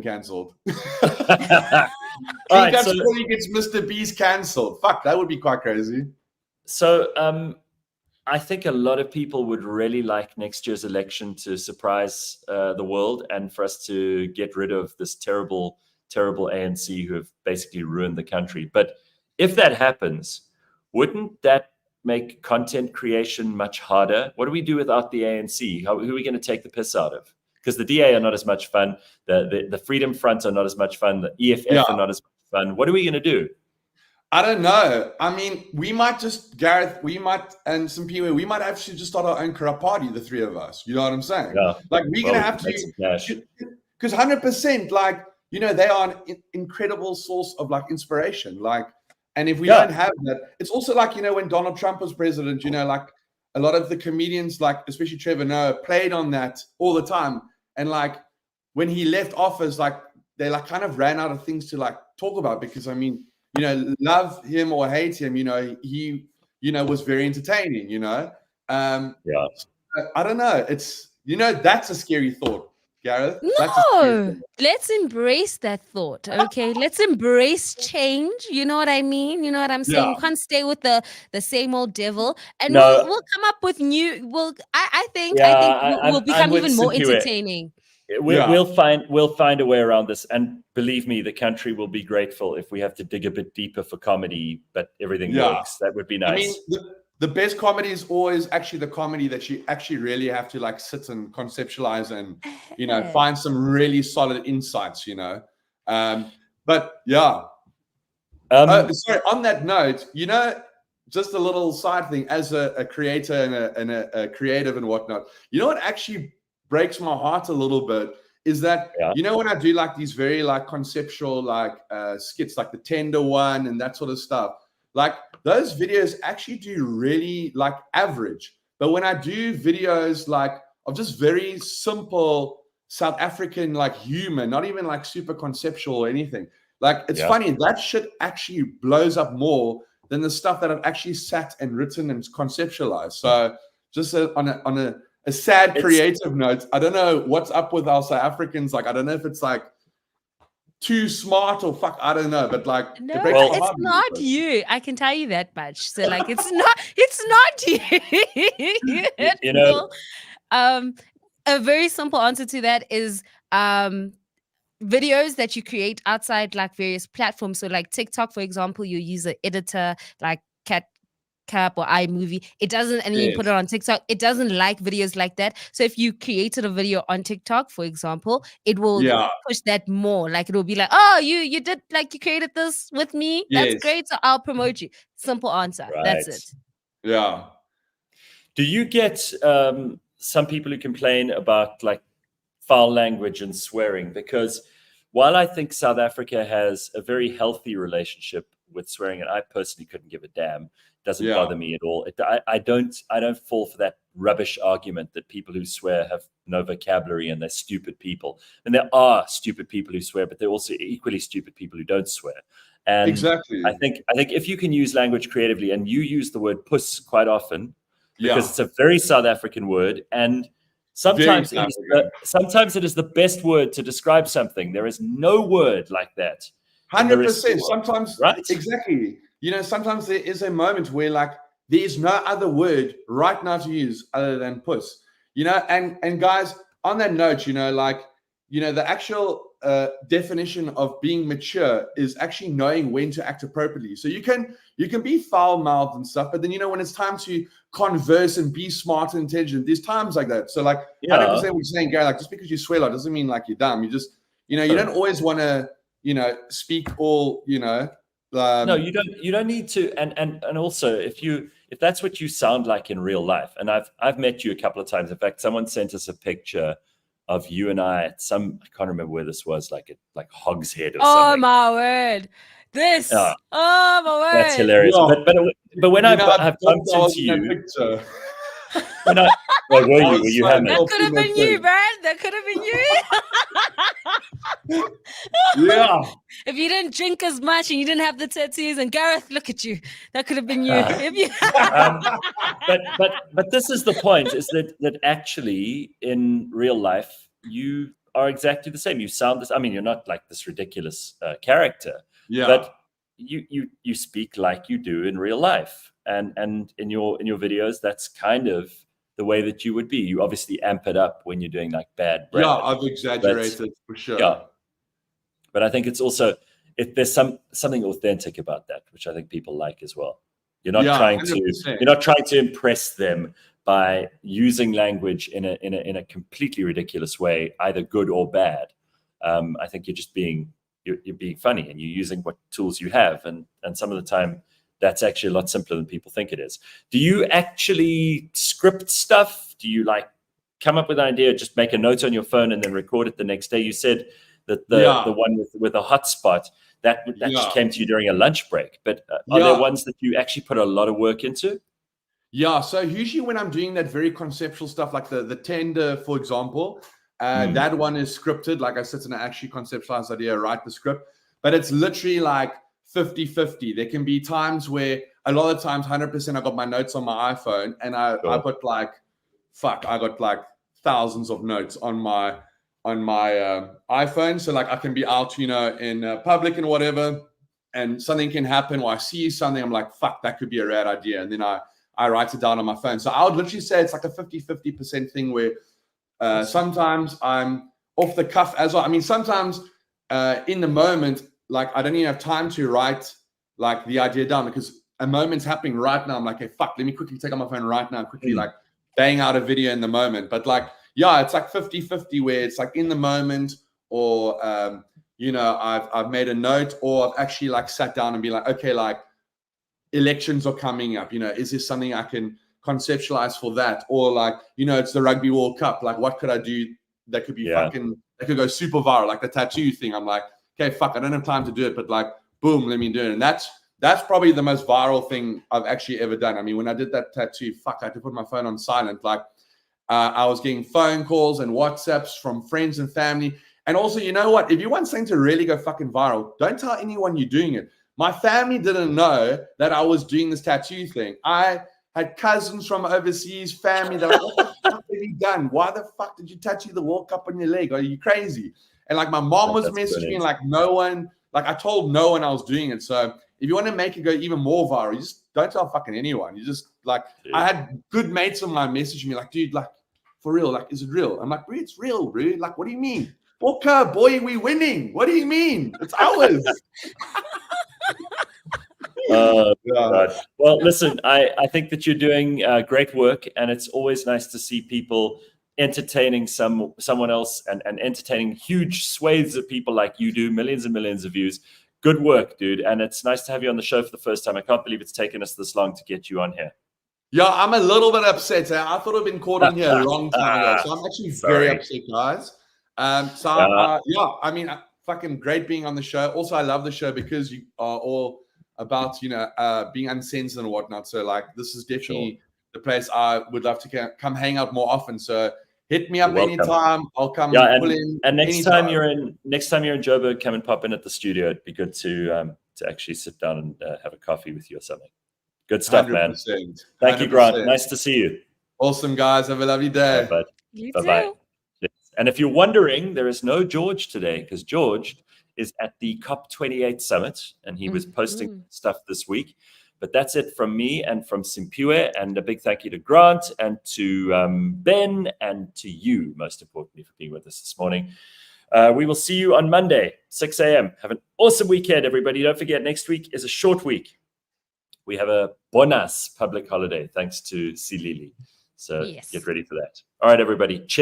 cancelled. Right, that's probably gets Mr. Beast cancelled. Fuck, that would be quite crazy. So I think a lot of people would really like next year's election to surprise the world and for us to get rid of this terrible ANC who have basically ruined the country. But if that happens, wouldn't that make content creation much harder? What do we do without the ANC? Who are we going to take the piss out of? Because the DA are not as much fun. The Freedom Front are not as much fun. The EFF are not as much fun. What are we going to do? I don't know. I mean, we might just, Gareth, and some people, we might actually just start our own corrupt party, the three of us. You know what I'm saying? Yeah. Like, we're going to have to, because 100%, like, you know, they are an incredible source of, like, inspiration. Like, and if we don't have that, it's also like, you know, when Donald Trump was president, you know, like, a lot of the comedians, like, especially Trevor Noah, played on that all the time. And, like, when he left office, like, they, like, kind of ran out of things to, like, talk about because, I mean, you know, love him or hate him, you know, he, you know, was very entertaining, you know. I don't know. It's, you know, that's a scary thought, Gareth. No, let's embrace that thought, okay? Let's embrace change. You know what I mean? You know what I'm saying? You can't stay with the same old devil. And we'll come up with new. I think we'll become even more entertaining. We'll find a way around this, and believe me, the country will be grateful if we have to dig a bit deeper for comedy, but everything works. That would be nice. I mean, the best comedy is always actually the comedy that you actually really have to like sit and conceptualize and, you know, find some really solid insights, you know. But yeah. Sorry, on that note, you know, just a little side thing as a creator and a creative and whatnot, you know what actually breaks my heart a little bit is that, you know, when I do like these very like conceptual like skits, like the Tender one and that sort of stuff, like those videos actually do really like average. But when I do videos like of just very simple South African like humor, not even like super conceptual or anything, like it's funny, that shit actually blows up more than the stuff that I've actually sat and written and conceptualized. So just on a sad creative note, I don't know what's up with our South Africans. Like, I don't know if it's like too smart or fuck, I don't know. But like, no, it's not you. I can tell you that much. So like, it's not you. You know, a very simple answer to that is videos that you create outside like various platforms. So like TikTok, for example, you use an editor like CapCut or iMovie. It doesn't, and then you put it on TikTok. It doesn't like videos like that. So if you created a video on TikTok, for example, it will push that more. Like it will be like, oh, you did like you created this with me. That's great. So I'll promote you. Simple answer. Right. That's it. Yeah. Do you get some people who complain about like foul language and swearing? Because while I think South Africa has a very healthy relationship with swearing, and I personally couldn't give a damn, doesn't bother me at all. I don't fall for that rubbish argument that people who swear have no vocabulary and they're stupid people. And there are stupid people who swear, but they're also equally stupid people who don't swear. And exactly. I think if you can use language creatively, and you use the word puss quite often, because it's a very South African word, and sometimes it is the best word to describe something. There is no word like that. 100%. Sometimes, right? Exactly. You know, sometimes there is a moment where like there is no other word right now to use other than puss. You know, and guys, on that note, you know, like, you know, the actual definition of being mature is actually knowing when to act appropriately. So you can be foul-mouthed and stuff, but then, you know, when it's time to converse and be smart and intelligent, there's times like that. So like 100% what you're saying, Gary, like just because you swear a lot doesn't mean like you're dumb. You just, you know, you don't always want to, you know, speak all, you know. No, you don't need to. And also if that's what you sound like in real life, and I've met you a couple of times. In fact, someone sent us a picture of you and I at I can't remember where this was, like Hog's Head or something. Oh my word. This. Oh my word. That's hilarious. Yeah. But when I've bumped into you, when where were you having? That could have been you, Brad. That could have been you. Yeah. If you didn't drink as much and you didn't have the tattoos, and Gareth, look at you. That could have been you. But this is the point: is that actually in real life you are exactly the same. You sound this. I mean, you're not like this ridiculous character. Yeah. But you speak like you do in real life, and in your videos, that's kind of the way that you would be. You obviously amp it up when you're doing like bad Brad. Yeah, I've exaggerated for sure. Yeah. But I think it's also there's something authentic about that, which I think people like as well. You're not trying 100%. You're not trying to impress them by using language in a completely ridiculous way, either good or bad. I think you're just being funny, and you're using what tools you have, and some of the time that's actually a lot simpler than people think it is. Do you actually script stuff? Do you like come up with an idea, just make a note on your phone and then record it the next day? You said that the one with a hotspot that just came to you during a lunch break, but are there ones that you actually put a lot of work into? Yeah, so usually when I'm doing that very conceptual stuff, like the tender, for example, that one is scripted. Like I sit and I actually conceptualize the idea, write the script, but it's literally like 50-50. There can be times where a lot of times 100% I got my notes on my iPhone, and I got like thousands of notes on my iPhone. So like I can be out, you know, in public and whatever, and something can happen, or I see something, I'm like, fuck, that could be a rad idea, and then I write it down on my phone. So I would literally say it's like a 50% thing where sometimes I'm off the cuff as well. I mean, sometimes in the moment, like I don't even have time to write like the idea down, because a moment's happening right now. I'm like, hey, fuck, let me quickly take out my phone right now, quickly like bang out a video in the moment. But like, yeah, it's like 50-50 where it's like in the moment, or you know, I've made a note, or I've actually like sat down and be like, okay, like elections are coming up, you know, is there something I can conceptualize for that? Or like, you know, it's the Rugby World Cup, like what could I do that could be fucking, that could go super viral, like the tattoo thing. I'm like, okay, fuck, I don't have time to do it, but like, boom, let me do it. And that's probably the most viral thing I've actually ever done. I mean, when I did that tattoo, fuck, I had to put my phone on silent. Like I was getting phone calls and WhatsApps from friends and family. And also, you know what? If you want something to really go fucking viral, don't tell anyone you're doing it. My family didn't know that I was doing this tattoo thing. I had cousins from overseas, family that were like, what the fuck have you done? Why the fuck did you tattoo the World Cup on your leg? Are you crazy? And like my mom was messaging me, like no one, like I told no one I was doing it. So if you want to make it go even more viral, you just don't tell fucking anyone. You just like, I had good mates of mine messaging me like, dude, like for real, like, is it real? I'm like, bro, it's real, bro. Like, what do you mean? Okay, boy, we winning. What do you mean? It's ours. God. Well, listen, I think that you're doing great work, and it's always nice to see people entertaining someone else and entertaining huge swathes of people like you do, millions and millions of views. Good work, dude. And it's nice to have you on the show for the first time. I can't believe it's taken us this long to get you on here. Yeah, I'm a little bit upset. I thought I'd been caught on here a long time ago. So I'm actually very upset, guys. Yeah, I mean, fucking great being on the show. Also, I love the show because you are all about, you know, being uncensored and whatnot. So like, this is definitely the place I would love to come hang out more often. So hit me up anytime. I'll come. Yeah, pull in and next anytime. time you're in Joburg, come and pop in at the studio. It'd be good to actually sit down and have a coffee with you or something. Good stuff, 100%. Man. Thank you, Grant. Nice to see you. Awesome, guys. Have a lovely day. Bye, You bye. too. And if you're wondering, there is no George today because George is at the COP28 summit and he was posting stuff this week. But that's it from me and from Simpiwe. And a big thank you to Grant and to Ben and to you, most importantly, for being with us this morning. We will see you on Monday, 6 a.m. Have an awesome weekend, everybody. Don't forget, next week is a short week. We have a bonus public holiday thanks to Silili. So get ready for that. All right, everybody. Cheers.